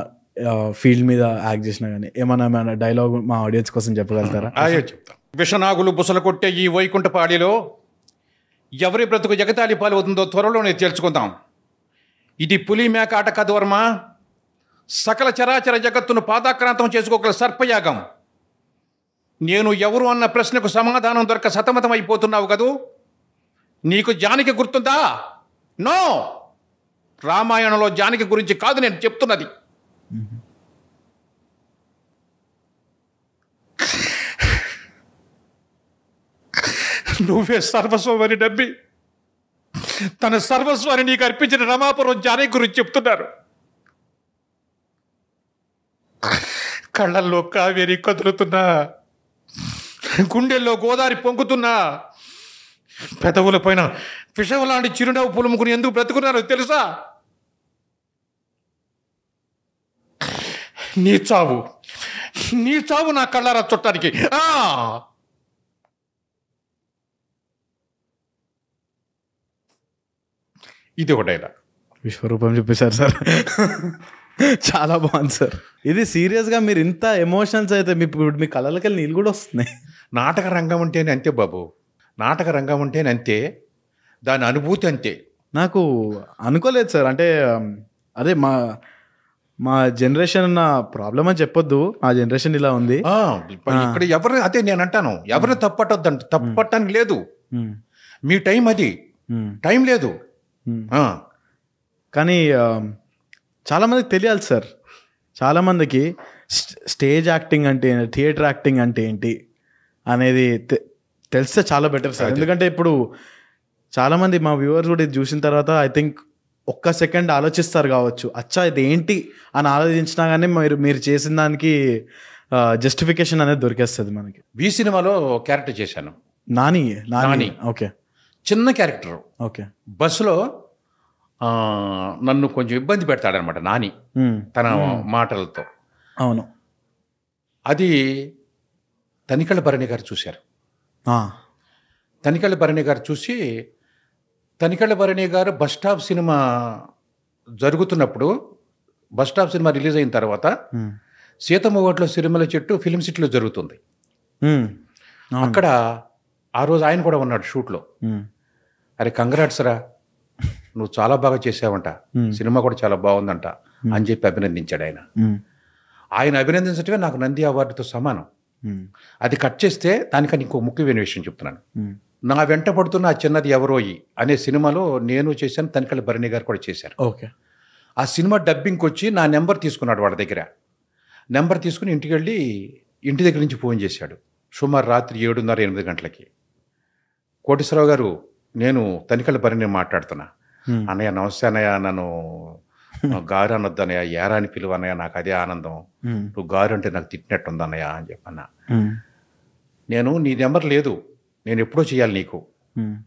ఫీల్డ్ మీద యాక్ట్ చేసినా కానీ ఏమన్నా డైలాగ్ మా ఆడియన్స్ కోసం చెప్పగలుగుతారా? చెప్తాం. విషనాగులు బుసలు కొట్టే ఈ వైకుంఠపాడిలో ఎవరి బ్రతుకు జగతాళి పాలవుతుందో త్వరలోనే తేల్చుకుందాం. ఇది పులి మేక ఆట కాదు వర్మ, సకల చరాచర జగత్తును పాదాక్రాంతం చేసుకోగల సర్పయాగం. నేను ఎవరు అన్న ప్రశ్నకు సమాధానం దొరక సతమతం అయిపోతున్నావు కదూ. నీకు జానకి గుర్తుందా? నో, రామాయణంలో జానకి గురించి కాదు నేను చెప్తున్నది. నువ్వే సర్వస్వమని నమ్మి తన సర్వస్వాన్ని నీకు అర్పించిన రమాపురం జానకి గురించి చెప్తున్నారు. కళ్ళల్లో కావేరి కదులుతున్నా, గుండెల్లో గోదావరి పొంగుతున్నా, పెదవుల పైన విషం లాంటి చిరునవ్వు పులుముకుని ఎందుకు బ్రతుకున్నారో తెలుసా? నీ చావు నా కళ్ళారా చుట్టానికి. ఇది ఒక డైలాగ్. విశ్వరూపం చెప్పేశారు సార్. చాలా బాగుంది సార్. ఇది సీరియస్గా మీరు ఇంత ఎమోషనల్స్ అయితే మీ కళ్ళకి నీళ్ళు కూడా వస్తున్నాయి. నాటక రంగం అంటేనే అంతే బాబు, నాటక రంగం అంటేనే అంతే, దాని అనుభూతి అంతే. నాకు అనుకోలేదు సార్. అంటే అదే మా జనరేషన్ నా ప్రాబ్లం అని చెప్పొద్దు, మా జనరేషన్ ఇలా ఉంది. ఇక్కడ ఎవరు అదే నేను అంటాను, ఎవరు తప్పట్టొద్దంట, తప్పట్టడానికి లేదు. మీ టైం అది, టైం లేదు. కానీ చాలామందికి తెలియాలి సార్. చాలామందికి స్టేజ్ యాక్టింగ్ అంటే థియేటర్ యాక్టింగ్ అంటే ఏంటి అనేది తెలిస్తే చాలా బెటర్ సార్. ఎందుకంటే ఇప్పుడు చాలామంది మా వ్యూవర్స్ కూడా ఇది చూసిన తర్వాత ఐ థింక్ ఒక్క సెకండ్ ఆలోచిస్తారు కావచ్చు, అచ్చా ఇది ఏంటి అని ఆలోచించినా కానీ మీరు చేసిన దానికి జస్టిఫికేషన్ అనేది దొరికేస్తుంది మనకి. వి సినిమాలో క్యారెక్టర్ చేశాను, నాని. ఓకే, చిన్న క్యారెక్టర్. ఓకే. బస్సులో నన్ను కొంచెం ఇబ్బంది పెడతాడనమాట నాని తన మాటలతో. అవును. అది తనికెళ్ళ భరణి గారు చూశారు. తనికెళ్ళ భరణి గారు చూసి, Tanikella Bharani garu bus stop cinema జరుగుతున్నప్పుడు, బస్ స్టాప్ సినిమా రిలీజ్ అయిన తర్వాత సీతమ్మ ఓట్లో సిరిమల చెట్టు ఫిలిం సిటీలో జరుగుతుంది. అక్కడ ఆ రోజు ఆయన కూడా ఉన్నాడు షూట్లో. అరే కంగ్రాట్స్ రా, నువ్వు చాలా బాగా చేసావంట, సినిమా కూడా చాలా బాగుందంట అని చెప్పి అభినందించాడు ఆయన. ఆయన అభినందించడమే నాకు నంది అవార్డుతో సమానం. అది కట్ చేస్తే దానికని ఇంకో ముఖ్యమైన విషయం చెప్తున్నాను. నా వెంట పడుతున్న ఆ చిన్నది ఎవరోయి అనే సినిమాలో నేను చేశాను, తనికెళ్ళ భరణి గారు కూడా చేశారు. ఓకే. ఆ సినిమా డబ్బింగ్కి వచ్చి నా నెంబర్ తీసుకున్నాడు వాళ్ళ దగ్గర. నెంబర్ తీసుకుని ఇంటికి వెళ్ళి ఇంటి దగ్గర నుంచి ఫోన్ చేశాడు సుమారు రాత్రి 7:30-8 గంటలకి. కోటేశ్వరరావు గారు, నేను తనికల భరణి మాట్లాడుతున్నా. అన్నయ్య నమస్తే అన్నయ్య, నన్ను గారు అనొద్దు అన్నయ్య, ఏరా అని పిలువ అన్నయ్య, నాకు అదే ఆనందం. నువ్వు గారు అంటే నాకు తిట్టినట్టుంది అన్నయ్య అని చెప్పన్నా. నేను నీ నెంబర్ లేదు, నేను ఎప్పుడో చేయాలి నీకు.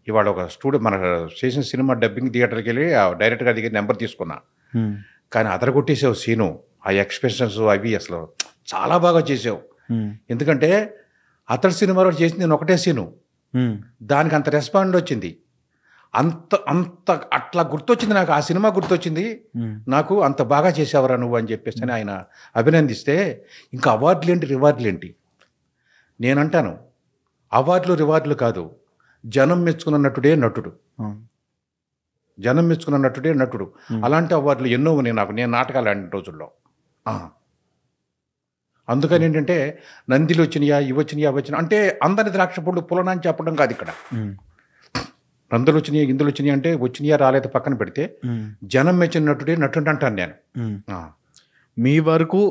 ఇవాళ ఒక స్టూడెంట్ మన చేసిన సినిమా డబ్బింగ్ థియేటర్కి వెళ్ళి ఆ డైరెక్టర్ గారి దగ్గర నెంబర్ తీసుకున్నా. కానీ అదరగొట్టేసావు సీను, ఆ ఎక్స్ప్రెషన్స్ అవి అసలు చాలా బాగా చేసావు. ఎందుకంటే అతడి సినిమాలో చేసింది నేను ఒకటే సీను, దానికి అంత రెస్పాండ్ వచ్చింది, అంత అంత అట్లా గుర్తొచ్చింది నాకు. ఆ సినిమా గుర్తొచ్చింది నాకు, అంత బాగా చేసావరా నువ్వు అని చెప్పేసి అని ఆయన అభినందిస్తే, ఇంకా అవార్డులేంటి రివార్డులేంటి. నేనంటాను అవార్డులు రివార్డులు కాదు, జనం మెచ్చుకున్న నటుడే నటుడు, జనం మెచ్చుకున్న నటుడే నటుడు. అలాంటి అవార్డులు ఎన్నో ఉన్నాయి నాకు, నేను నాటకాలు ఆడిన రోజుల్లో. అందుకని ఏంటంటే నందిలు వచ్చినాయా, ఇవి వచ్చినాయా, అవి వచ్చినాయి అంటే అందరి ద్రాక్ష పళ్ళు పులనా అని చెప్పడం కాదు ఇక్కడ. నందులు వచ్చినాయి, ఇందులు వచ్చినాయి అంటే వచ్చినాయా రాలేదు పక్కన పెడితే, జనం మెచ్చిన నటుడే నటుడు అంటాను నేను. మీ వరకు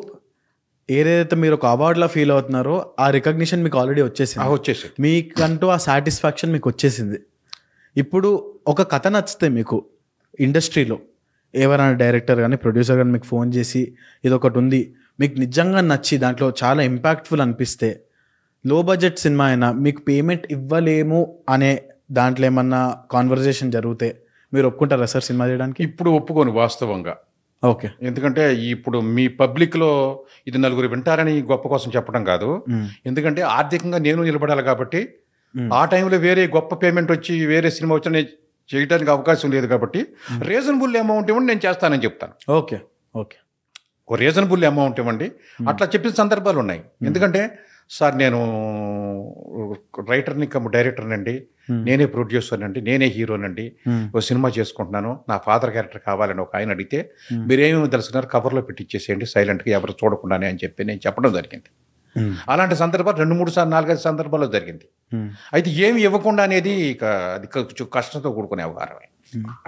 ఏదైతే మీరు ఒక అవార్డులా ఫీల్ అవుతున్నారో ఆ రికగ్నిషన్ మీకు ఆల్రెడీ వచ్చేసింది, మీకంటూ ఆ సాటిస్ఫాక్షన్ మీకు వచ్చేసింది. ఇప్పుడు ఒక కథ నచ్చితే మీకు ఇండస్ట్రీలో ఎవరైనా డైరెక్టర్ కానీ ప్రొడ్యూసర్ కానీ మీకు ఫోన్ చేసి ఇది ఒకటి ఉంది, మీకు నిజంగా నచ్చి దాంట్లో చాలా ఇంపాక్ట్ఫుల్ అనిపిస్తే, లో బడ్జెట్ సినిమా అయినా మీకు పేమెంట్ ఇవ్వలేము అనే దాంట్లో ఏమన్నా కాన్వర్జేషన్ జరిగితే మీరు ఒప్పుకుంటారా సార్ సినిమా చేయడానికి? ఇప్పుడు ఒప్పుకోను వాస్తవంగా. ఓకే. ఎందుకంటే ఇప్పుడు మీ పబ్లిక్లో ఇది నలుగురు వింటారని గొప్ప కోసం చెప్పడం కాదు, ఎందుకంటే ఆర్థికంగా నేను నిలబడాలి కాబట్టి. ఆ టైంలో వేరే గొప్ప పేమెంట్ వచ్చి వేరే సినిమా వచ్చి నేను చేయడానికి అవకాశం లేదు కాబట్టి రీజనబుల్ అమౌంట్ ఇవ్వండి నేను చేస్తానని చెప్తాను. ఓకే ఓకే, ఓ రీజనబుల్ అమౌంట్ ఇవ్వండి అట్లా చెప్పిన సందర్భాలు ఉన్నాయి. ఎందుకంటే సార్ నేను రైటర్ని కమ్ డైరెక్టర్నండి, నేనే ప్రొడ్యూసర్నండి, నేనే హీరోనండి, ఓ సినిమా చేసుకుంటున్నాను, నా ఫాదర్ క్యారెక్టర్ కావాలని ఒక ఆయన అడిగితే మీరేమేమి తెలుసుకున్నారు కవర్లో పెట్టించేసేయండి సైలెంట్గా ఎవరు చూడకుండానే అని చెప్పి నేను చెప్పడం జరిగింది. అలాంటి సందర్భాలు 2-3 సార్లు 4-5 సందర్భాల్లో జరిగింది. అయితే ఏమి ఇవ్వకుండా అనేది ఇక అది కొంచెం కష్టంతో కూడుకునే వ్యవహారమే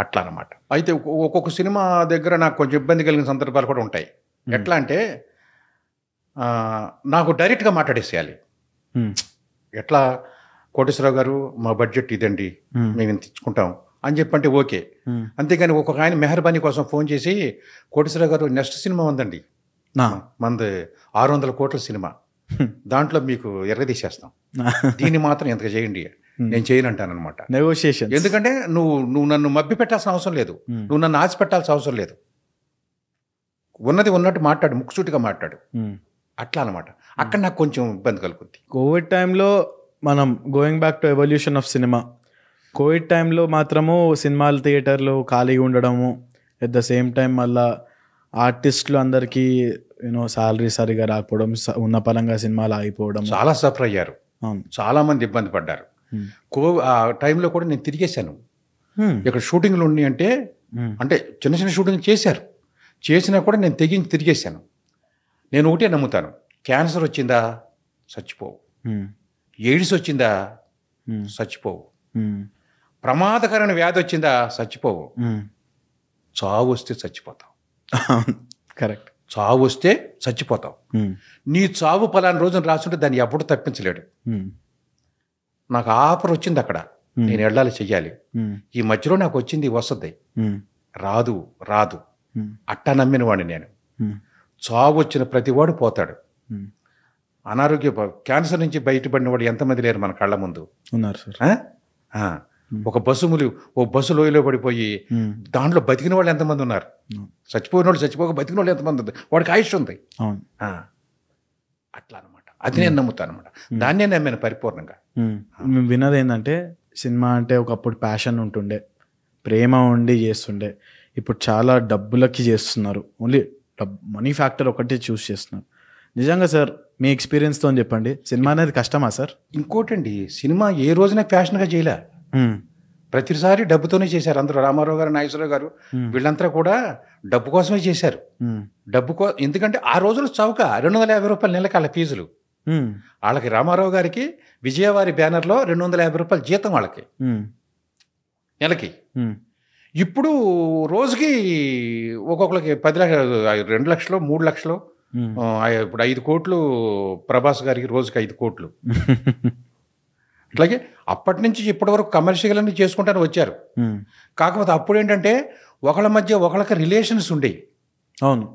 అట్లా అనమాట. అయితే ఒక్కొక్క సినిమా దగ్గర నాకు కొంచెం ఇబ్బంది కలిగిన సందర్భాలు కూడా ఉంటాయి. ఎట్లా అంటే నాకు డైరెక్ట్గా మాట్లాడేసేయాలి. ఎట్లా కోటేశ్వరరావు గారు మా బడ్జెట్ ఇదండి, మేము ఇంత ఇచ్చుకుంటాం అని చెప్పంటే ఓకే. అంతేగాని ఒక్కొక్క ఆయన మెహర్బానీ కోసం ఫోన్ చేసి కోటేశ్వరరావు గారు నెక్స్ట్ సినిమా ఉందండి, మనది 600 కోట్ల సినిమా, దాంట్లో మీకు ఎర్రదీసేస్తాం, దీన్ని మాత్రం ఎంతగా చేయండి, నేను చేయనంటాను అనమాట. నెగోషియేషన్. ఎందుకంటే నువ్వు నన్ను మభ్య పెట్టాల్సిన అవసరం లేదు, నువ్వు నన్ను ఆశ పెట్టాల్సిన అవసరం లేదు, ఉన్నది ఉన్నట్టు మాట్లాడు, ముక్కుసూటిగా మాట్లాడు, అట్లా అనమాట. అక్కడ నాకు కొంచెం ఇబ్బంది కలుగుద్ది. కోవిడ్ టైంలో మనం going back to evolution of cinema, Covid టైంలో మాత్రము సినిమాల థియేటర్లు ఖాళీగా ఉండడము, ఎట్ ద సేమ్ టైం మళ్ళా ఆర్టిస్టులు అందరికీ శాలరీ సరిగా రాకపోవడం, ఉన్న పరంగా సినిమాలు ఆగిపోవడం, చాలా సఫర్ అయ్యారు, చాలా మంది ఇబ్బంది పడ్డారు. ఆ టైంలో కూడా నేను తిరిగేశాను. ఇక్కడ షూటింగ్లు ఉన్నాయి అంటే చిన్న చిన్న షూటింగ్ చేసినా కూడా నేను తెగించి తిరిగేశాను. నేను ఒకటే నమ్ముతాను, క్యాన్సర్ వచ్చిందా చచ్చిపోవు, ఎయిడ్స్ వచ్చిందా చచ్చిపోవు, ప్రమాదకరమైన వ్యాధి వచ్చిందా చచ్చిపోవు, చావు వస్తే చచ్చిపోతావు. కరెక్ట్, చావు వస్తే చచ్చిపోతావు. నీ చావు పలానా రోజున రాసుంటే దాన్ని ఎప్పుడు తప్పించలేడు. నాకు ఆఫర్ వచ్చింది అక్కడ, నేను వెళ్ళాలి చెయ్యాలి, ఈ మధ్యలో నాకు వచ్చింది వస్తుంది, రాదు అట్టా నమ్మిన వాడిని నేను. చావు వచ్చిన ప్రతివాడు పోతాడు. అనారోగ్య క్యాన్సర్ నుంచి బయటపడిన వాడు ఎంతమంది లేరు మన కళ్ళ ముందు ఉన్నారు సార్. ఓ బస్సు లోయలో పడిపోయి దాంట్లో బతికిన వాళ్ళు ఎంతమంది ఉన్నారు, చచ్చిపోయిన వాళ్ళు చచ్చిపోక బతికిన వాళ్ళు ఎంతమంది ఉంది, వాడికి ఆయుష్ ఉంది. అట్లా అనమాట, అది నేను నమ్ముతాను అనమాట, దాన్నే నమ్మాను పరిపూర్ణంగా. మేము విన్నది ఏంటంటే సినిమా అంటే ఒకప్పుడు ప్యాషన్ ఉంటుండే, ప్రేమ ఉండి చేస్తుండే, ఇప్పుడు చాలా డబ్బులకి చేస్తున్నారు, ఓన్లీ మనీ ఫ్యాక్టర్ ఒకటి చూస్ చేస్తున్నారు. నిజంగా సార్ మీ ఎక్స్పీరియన్స్తో చెప్పండి, సినిమా అనేది కష్టమా సార్? ఇంకోటండి, సినిమా ఏ రోజున ఫ్యాషన్గా చేయలే, ప్రతిసారి డబ్బుతోనే చేశారు అందరూ. రామారావు గారు, నాగేశ్వరరావు గారు వీళ్ళంతా కూడా డబ్బు కోసమే చేశారు. ఎందుకంటే ఆ రోజులు చౌక 250 రూపాయలు నెలకి వాళ్ళ ఫీజులు. వాళ్ళకి రామారావు గారికి విజయవారి బ్యానర్లో 250 రూపాయలు జీతం వాళ్ళకి నెలకి. ఇప్పుడు రోజుకి ఒక్కొక్కరికి 10 లక్షలు, 2 లక్షలు, 3 లక్షలు. ఇప్పుడు 5 కోట్లు ప్రభాస్ గారికి రోజుకి 5 కోట్లు. అట్లాగే అప్పటి నుంచి ఇప్పటి వరకు కమర్షియల్ అన్ని చేసుకుంటానే వచ్చారు. కాకపోతే అప్పుడు ఏంటంటే ఒకళ్ళ మధ్య ఒకళ్ళకి రిలేషన్స్ ఉండేవి. అవును.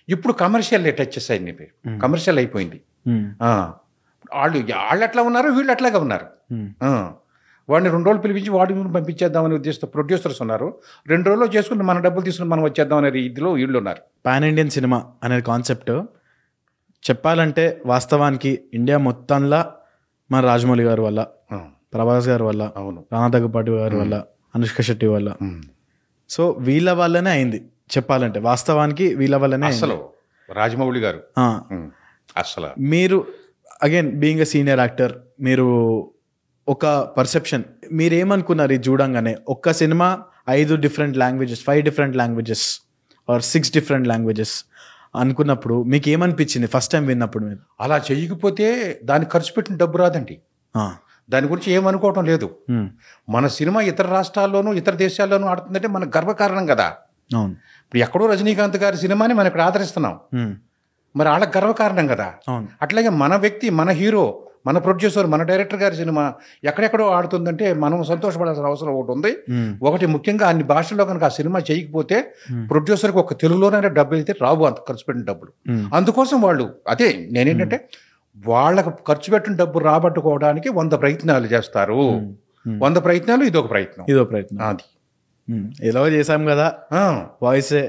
ఇప్పుడు కమర్షియల్ టచెస్ అయినవి, కమర్షియల్ అయిపోయింది. వాళ్ళు ఎట్లా ఉన్నారు, వీళ్ళు అట్లాగే ఉన్నారు. వాడిని 2 రోజులు పిలిపించి వాడి పంపించేద్దామనే ఉద్దేశంతో ప్రొడ్యూసర్స్ ఉన్నారు. 2 రోజుల్లో చేసుకుని మన డబ్బులు తీసుకుని మనం వచ్చేద్దాం అనే ఇదిలో వీళ్ళు ఉన్నారు. పాన్ ఇండియన్ సినిమా అనే కాన్సెప్ట్ చెప్పాలంటే వాస్తవానికి ఇండియా మొత్తంలో మన రాజమౌళి గారి వల్ల, ప్రభాస్ గారి వల్ల, రానా దగ్గుపాటి గారి వల్ల, అనుష్క శెట్టి వల్ల, సో వీళ్ళ వల్లనే అయింది చెప్పాలంటే. వాస్తవానికి వీళ్ళ వల్లనే అసలు రాజమౌళి గారు అసలు. మీరు again being a senior actor, మీరు ఒక పర్సెప్షన్, మీరేమనుకున్నారు ఇది చూడంగానే? ఒక్క cinema 5 different languages, 5 different languages or 6 different languages అనుకున్నప్పుడు మీకు ఏమనిపించింది ఫస్ట్ టైం విన్నప్పుడు? మీరు అలా చేయకపోతే దానికి ఖర్చు పెట్టిన డబ్బు రాదండి. దాని గురించి ఏమనుకోవటం లేదు. మన సినిమా ఇతర రాష్ట్రాల్లోనూ ఇతర దేశాల్లోనూ ఆడుతుందంటే మనకు గర్వకారణం కదా. అవును. ఇప్పుడు ఎక్కడో రజనీకాంత్ గారి సినిమాని మనం ఇక్కడ ఆదరిస్తున్నాం, మరి వాళ్ళకి గర్వకారణం కదా. అట్లాగే మన వ్యక్తి, మన హీరో, మన ప్రొడ్యూసర్, మన డైరెక్టర్ గారి సినిమా ఎక్కడెక్కడో ఆడుతుందంటే మనం సంతోషపడాల్సిన అవసరం ఒకటి ఉంది. ఒకటి ముఖ్యంగా అన్ని భాషల్లో కనుక ఆ సినిమా చేయకపోతే ప్రొడ్యూసర్కి ఒక తెలుగులోనే డబ్బులు అయితే రావు, అంత ఖర్చు పెట్టిన డబ్బులు. అందుకోసం వాళ్ళు అదే నేనేంటంటే వాళ్ళకు ఖర్చు పెట్టిన డబ్బు రాబట్టుకోవడానికి 100 ప్రయత్నాలు చేస్తారు. 100 ప్రయత్నాలు ఇదొక ప్రయత్నం. అది ఎలా చేసాం కదా వాయిసే,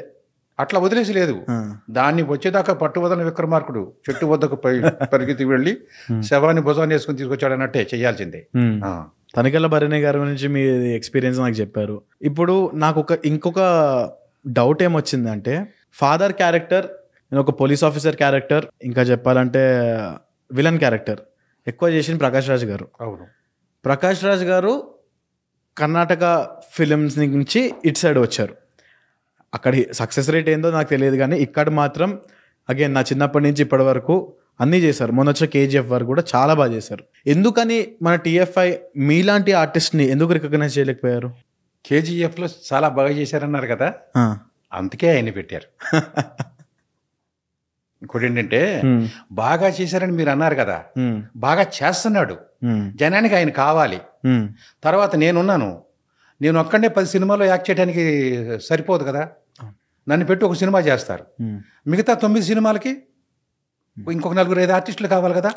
అట్లా వదిలేసి లేదు. దాన్ని వచ్చేదాకా పట్టువదలని విక్రమార్కుడు చెట్టు వద్దకు పరిగెత్తి వెళ్ళి శవాన్ని భుజాన్ని వేసుకుని తీసుకొచ్చాడు అన్నట్టే చేయాల్సిందే. తనికెళ్ళ భరణి గారి గురించి మీ ఎక్స్పీరియన్స్ నాకు చెప్పారు. ఇప్పుడు నాకు ఇంకొక డౌట్ ఏమొచ్చిందంటే, ఫాదర్ క్యారెక్టర్, నేను ఒక పోలీస్ ఆఫీసర్ క్యారెక్టర్, ఇంకా చెప్పాలంటే విలన్ క్యారెక్టర్ ఎక్కువ చేసిన ప్రకాష్ రాజ్ గారు. అవును. ప్రకాష్ రాజ్ గారు కర్ణాటక ఫిలిమ్స్ నుంచి ఇటు సైడ్ వచ్చారు. అక్కడ సక్సెస్ రేట్ ఏందో నాకు తెలియదు, కానీ ఇక్కడ మాత్రం అగైన్ నా చిన్నప్పటి నుంచి ఇప్పటి వరకు అన్నీ చేశారు. మొన్న వచ్చే KGF వరకు కూడా చాలా బాగా చేశారు. ఎందుకని మన TFI మీలాంటి ఆర్టిస్ట్ని ఎందుకు రికగ్నైజ్ చేయలేకపోయారు? KGFలో చాలా బాగా చేశారన్నారు కదా, అందుకే ఆయన పెట్టారు. ఇంకోటి ఏంటంటే బాగా చేశారని మీరు అన్నారు కదా, బాగా చేస్తున్నాడు, జనానికి ఆయన కావాలి. తర్వాత నేనున్నాను, నేను ఒక్కడే 10 సినిమాలో యాక్ట్ చేయడానికి సరిపోదు కదా, నన్ను పెట్టి ఒక సినిమా చేస్తారు. మిగతా 9 సినిమాలకి ఇంకొక 4-5 ఆర్టిస్టులు కావాలి కదా.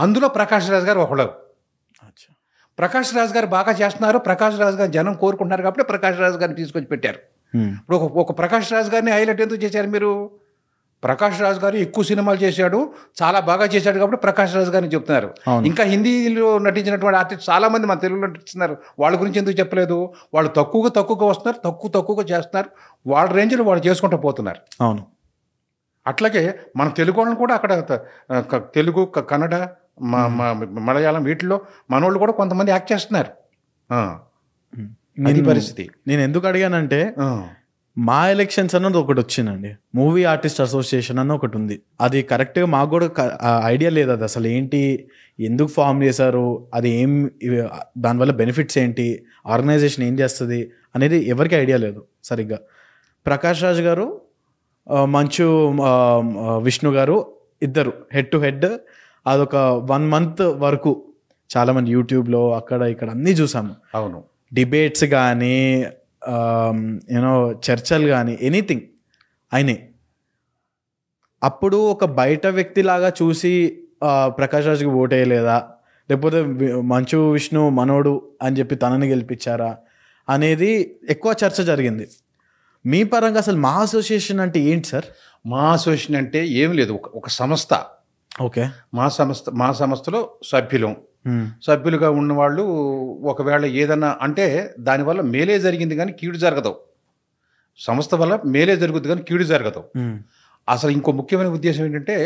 అందులో ప్రకాష్ రాజ్ గారు ఒకళ్ళు. ప్రకాష్ రాజ్ గారు బాగా చేస్తున్నారు, ప్రకాష్ రాజ్ గారు జనం కోరుకుంటున్నారు కాబట్టి ప్రకాష్ రాజ్ గారిని తీసుకొచ్చి పెట్టారు. ఇప్పుడు ఒక ప్రకాష్ రాజ్ గారిని హైలైట్ ఎందుకు చేశారు మీరు? ప్రకాష్ రాజ్ గారు ఎక్కువ సినిమాలు చేశాడు, చాలా బాగా చేశాడు కాబట్టి ప్రకాష్ రాజ్ గారిని చెప్తున్నారు. ఇంకా హిందీలో నటించినటువంటి ఆర్టిస్ట్ చాలా మంది మన తెలుగులో నటిస్తున్నారు, వాళ్ళ గురించి ఎందుకు చెప్పలేదు? వాళ్ళు తక్కువగా వస్తున్నారు, తక్కువగా చేస్తున్నారు, వాళ్ళ రేంజ్లో వాళ్ళు చేసుకుంటూ పోతున్నారు. అవును. అట్లాగే మన తెలుగు వాళ్ళని కూడా అక్కడ తెలుగు, కన్నడ, మలయాళం వీటిల్లో మనోళ్ళు కూడా కొంతమంది యాక్ట్ చేస్తున్నారు. అది పరిస్థితి. నేను ఎందుకు అడిగానంటే, మా ఎలక్షన్స్ అన్నది ఒకటి వచ్చిందండి, మూవీ ఆర్టిస్ట్ అసోసియేషన్ అన్న ఒకటి ఉంది. అది కరెక్ట్గా మాకు కూడా ఐడియా లేదు, అది అసలు ఏంటి, ఎందుకు ఫామ్ చేశారు, అది ఏం, దానివల్ల బెనిఫిట్స్ ఏంటి, ఆర్గనైజేషన్ ఏం చేస్తుంది అనేది ఎవరికి ఐడియా లేదు సరిగ్గా. ప్రకాష్ రాజ్ గారు, మంచు విష్ణు గారు ఇద్దరు హెడ్ టు హెడ్, అదొక 1 month వరకు చాలామంది యూట్యూబ్లో అక్కడ ఇక్కడ అన్నీ చూసాము. అవును. డిబేట్స్ కానీ యూనో చర్చలు కానీ ఎనీథింగ్ అయినాయి. అప్పుడు ఒక బయట వ్యక్తిలాగా చూసి ప్రకాష్ రాజ్కి ఓట్ వేయలేదా, లేకపోతే మంచు విష్ణు మనోడు అని చెప్పి తనని గెలిపించారా అనేది ఎక్కువ చర్చ జరిగింది. మీ పరంగా అసలు మా అసోసియేషన్ అంటే ఏంటి సార్? మా అసోసియేషన్ అంటే ఏం లేదు, ఒక సంస్థ. ఓకే. మా సంస్థలో సభ్యులుగా ఉన్నవాళ్ళు ఒకవేళ ఏదన్నా అంటే దానివల్ల మేలే జరిగింది కానీ కీడు జరగదు. సంస్థ వల్ల మేలే జరుగుతుంది కానీ కీడు జరగదు. అసలు ఇంకో ముఖ్యమైన ఉద్దేశం ఏంటంటే,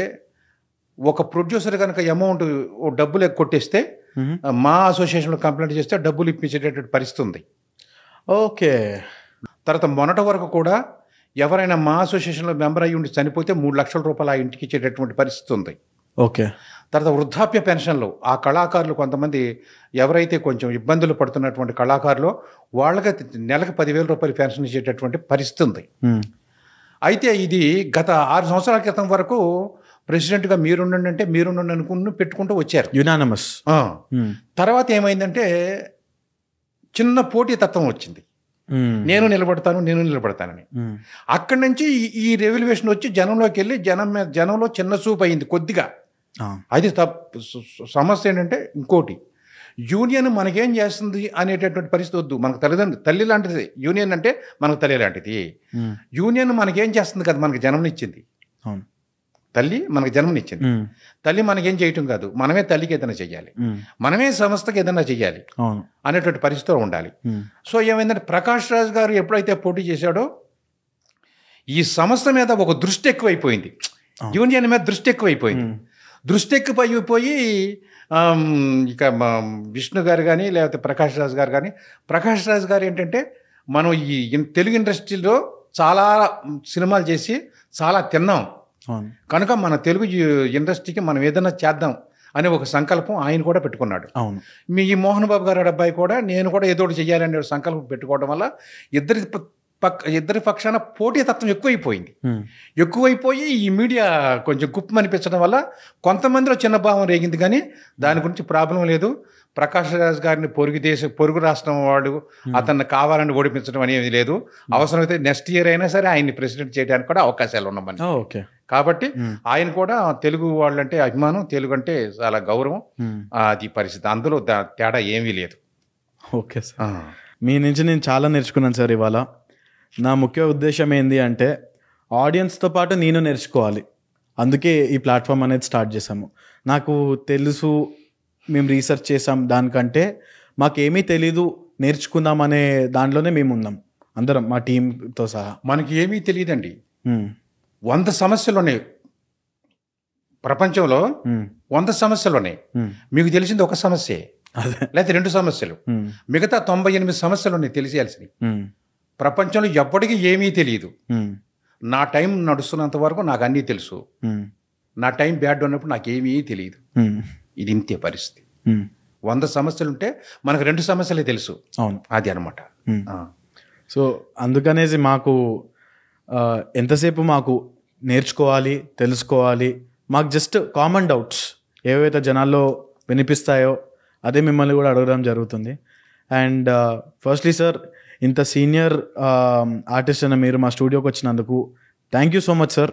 ఒక ప్రొడ్యూసర్ కనుక అమౌంట్ డబ్బులు కొట్టేస్తే మా అసోసియేషన్లో కంప్లైంట్ చేస్తే డబ్బులు ఇప్పించేటటువంటి పరిస్థితి ఉంది. ఓకే. తర్వాత మొన్నటి వరకు కూడా ఎవరైనా మా అసోసియేషన్లో మెంబర్ అయ్యి ఉండి చనిపోతే 3 లక్షల రూపాయలు ఆ ఇంటికి ఇచ్చేటటువంటి పరిస్థితి ఉంది. ఓకే. తర్వాత వృద్ధాప్య పెన్షన్లు ఆ కళాకారులు కొంతమంది ఎవరైతే కొంచెం ఇబ్బందులు పడుతున్నటువంటి కళాకారులు వాళ్ళకి నెలకు 10,000 రూపాయలు పెన్షన్ ఇచ్చేటటువంటి పరిస్థితి ఉంది. అయితే ఇది గత 6 సంవత్సరాల క్రితం వరకు ప్రెసిడెంట్గా మీరుండండి అంటే మీరుండండి అనుకుని పెట్టుకుంటూ వచ్చారు. యునానమస్. తర్వాత ఏమైందంటే చిన్న పోటీ తత్వం వచ్చింది, నేను నిలబడతానని. అక్కడి నుంచి ఈ రెవల్యూషన్ వచ్చి జనంలోకి వెళ్ళి జనంలో చిన్న చూపు అయింది కొద్దిగా. అది సమస్య ఏంటంటే ఇంకోటి, యూనియన్ మనకేం చేస్తుంది అనేటటువంటి పరిస్థితి వద్దు. మనకు తల్లి లాంటిది యూనియన్ అంటే, మనకు తల్లి లాంటిది. యూనియన్ మనకేం చేస్తుంది కదా, మనకు జన్మనిచ్చింది. తల్లి మనకు జన్మనిచ్చింది. తల్లి మనకేం చేయటం కాదు, మనమే తల్లికి ఏదైనా చెయ్యాలి, మనమే సంస్థకి ఏదైనా చెయ్యాలి అనేటువంటి పరిస్థితిలో ఉండాలి. సో ఏమైందంటే ప్రకాష్ రాజ్ గారు ఎప్పుడైతే పోటీ చేశాడో ఈ సంస్థ మీద ఒక దృష్టి ఎక్కువైపోయింది, యూనియన్ మీద దృష్టి ఎక్కువైపోయింది. దృష్టి ఎక్కువైపోయి ఇక విష్ణు గారు కానీ లేకపోతే ప్రకాష్ రాజ్ గారు ఏంటంటే, మనం ఈ తెలుగు ఇండస్ట్రీలో చాలా సినిమాలు చేసి చాలా తిన్నాం కనుక మన తెలుగు ఇండస్ట్రీకి మనం ఏదైనా చేద్దాం అనే ఒక సంకల్పం ఆయన కూడా పెట్టుకున్నాడు. మీ ఈ మోహన్ బాబు గారు అబ్బాయి కూడా నేను కూడా ఏదో ఒకటి చెయ్యాలనే సంకల్పం పెట్టుకోవడం వల్ల ఇద్దరి పక్షాన పోటీతత్వం ఎక్కువైపోయి ఈ మీడియా కొంచెం గుప్పమనిపించడం వల్ల కొంతమందిలో చిన్న భావం రేగింది, కానీ దాని గురించి ప్రాబ్లం లేదు. ప్రకాష్ రాజ్ గారిని పొరుగు రాష్ట్రం వాడు అతన్ని కావాలని ఓడిపించడం అనేది లేదు. అవసరమైతే నెక్స్ట్ ఇయర్ అయినా సరే ఆయన్ని ప్రెసిడెంట్ చేయడానికి కూడా అవకాశాలు ఉన్నామని. కాబట్టి ఆయన కూడా తెలుగు వాళ్ళంటే అభిమానం, తెలుగు అంటే చాలా గౌరవం, అది పరిస్థితి. అందులో తేడా ఏమీ లేదు. ఓకే సార్, మీ నుంచి నేను చాలా నేర్చుకున్నాను సార్. ఇవాళ నా ముఖ్య ఉద్దేశం ఏంటి అంటే, ఆడియన్స్తో పాటు నేను నేర్చుకోవాలి, అందుకే ఈ ప్లాట్ఫామ్ అనేది స్టార్ట్ చేసాము. నాకు తెలుసు, మేము రీసెర్చ్ చేసాం, దానికంటే మాకేమీ తెలీదు, నేర్చుకుందాం అనే దాంట్లోనే మేము ఉన్నాం అందరం, మా టీంతో సహా. మనకి ఏమీ తెలియదండి, 100 సమస్యలు ఉన్నాయి ప్రపంచంలో, 100 సమస్యలు ఉన్నాయి. మీకు తెలిసింది ఒక సమస్యే లేకపోతే 2 సమస్యలు, మిగతా 98 సమస్యలు ఉన్నాయి తెలియాల్సినవి. ప్రపంచంలో ఎప్పటికీ ఏమీ తెలియదు. నా టైం నడుస్తున్నంత వరకు నాకు అన్నీ తెలుసు, నా టైం బ్యాడ్ ఉన్నప్పుడు నాకేమీ తెలియదు. ఇది ఇంతే పరిస్థితి. 100 సమస్యలు ఉంటే మనకు 2 సమస్యలే తెలుసు. అవును, అది అనమాట. సో అందుకనేసి మాకు ఎంతసేపు మాకు నేర్చుకోవాలి, తెలుసుకోవాలి, మాకు జస్ట్ కామన్ డౌట్స్ ఏవైతే జనాల్లో వినిపిస్తాయో అదే మిమ్మల్ని కూడా అడగడం జరుగుతుంది. అండ్ ఫస్ట్లీ సార్, ఇంత సీనియర్ ఆర్టిస్ట్ అయిన మీరు మా స్టూడియోకి వచ్చినందుకు thank you so much sir.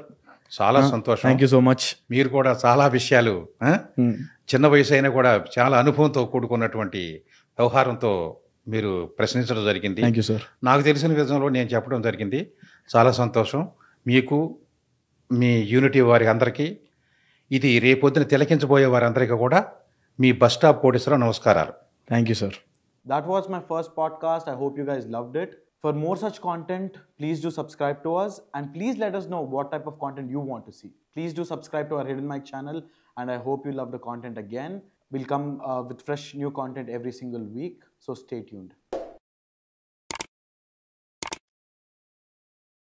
చాలా సంతోషం. Thank you so much. మీరు కూడా చాలా విషయాలు, చిన్న వయసు అయినా కూడా చాలా అనుభవంతో కూడుకున్నటువంటి వ్యవహారంతో మీరు ప్రశ్నించడం జరిగింది. Thank you sir. నాకు తెలిసిన విధంలో నేను చెప్పడం జరిగింది. చాలా సంతోషం. మీకు, మీ యూనిటీ వారి అందరికీ, ఇది రేపొద్దున తిలకించబోయే వారందరికీ కూడా మీ బస్ స్టాప్ కోటేశ్వరరావు నమస్కారాలు. Thank you sir. That was my first podcast. I hope you guys loved it. For more such content, please do subscribe to us and please let us know what type of content you want to see. Please do subscribe to our Hidden Mic channel and I hope you love the content again. We'll come with fresh new content every single week. So stay tuned.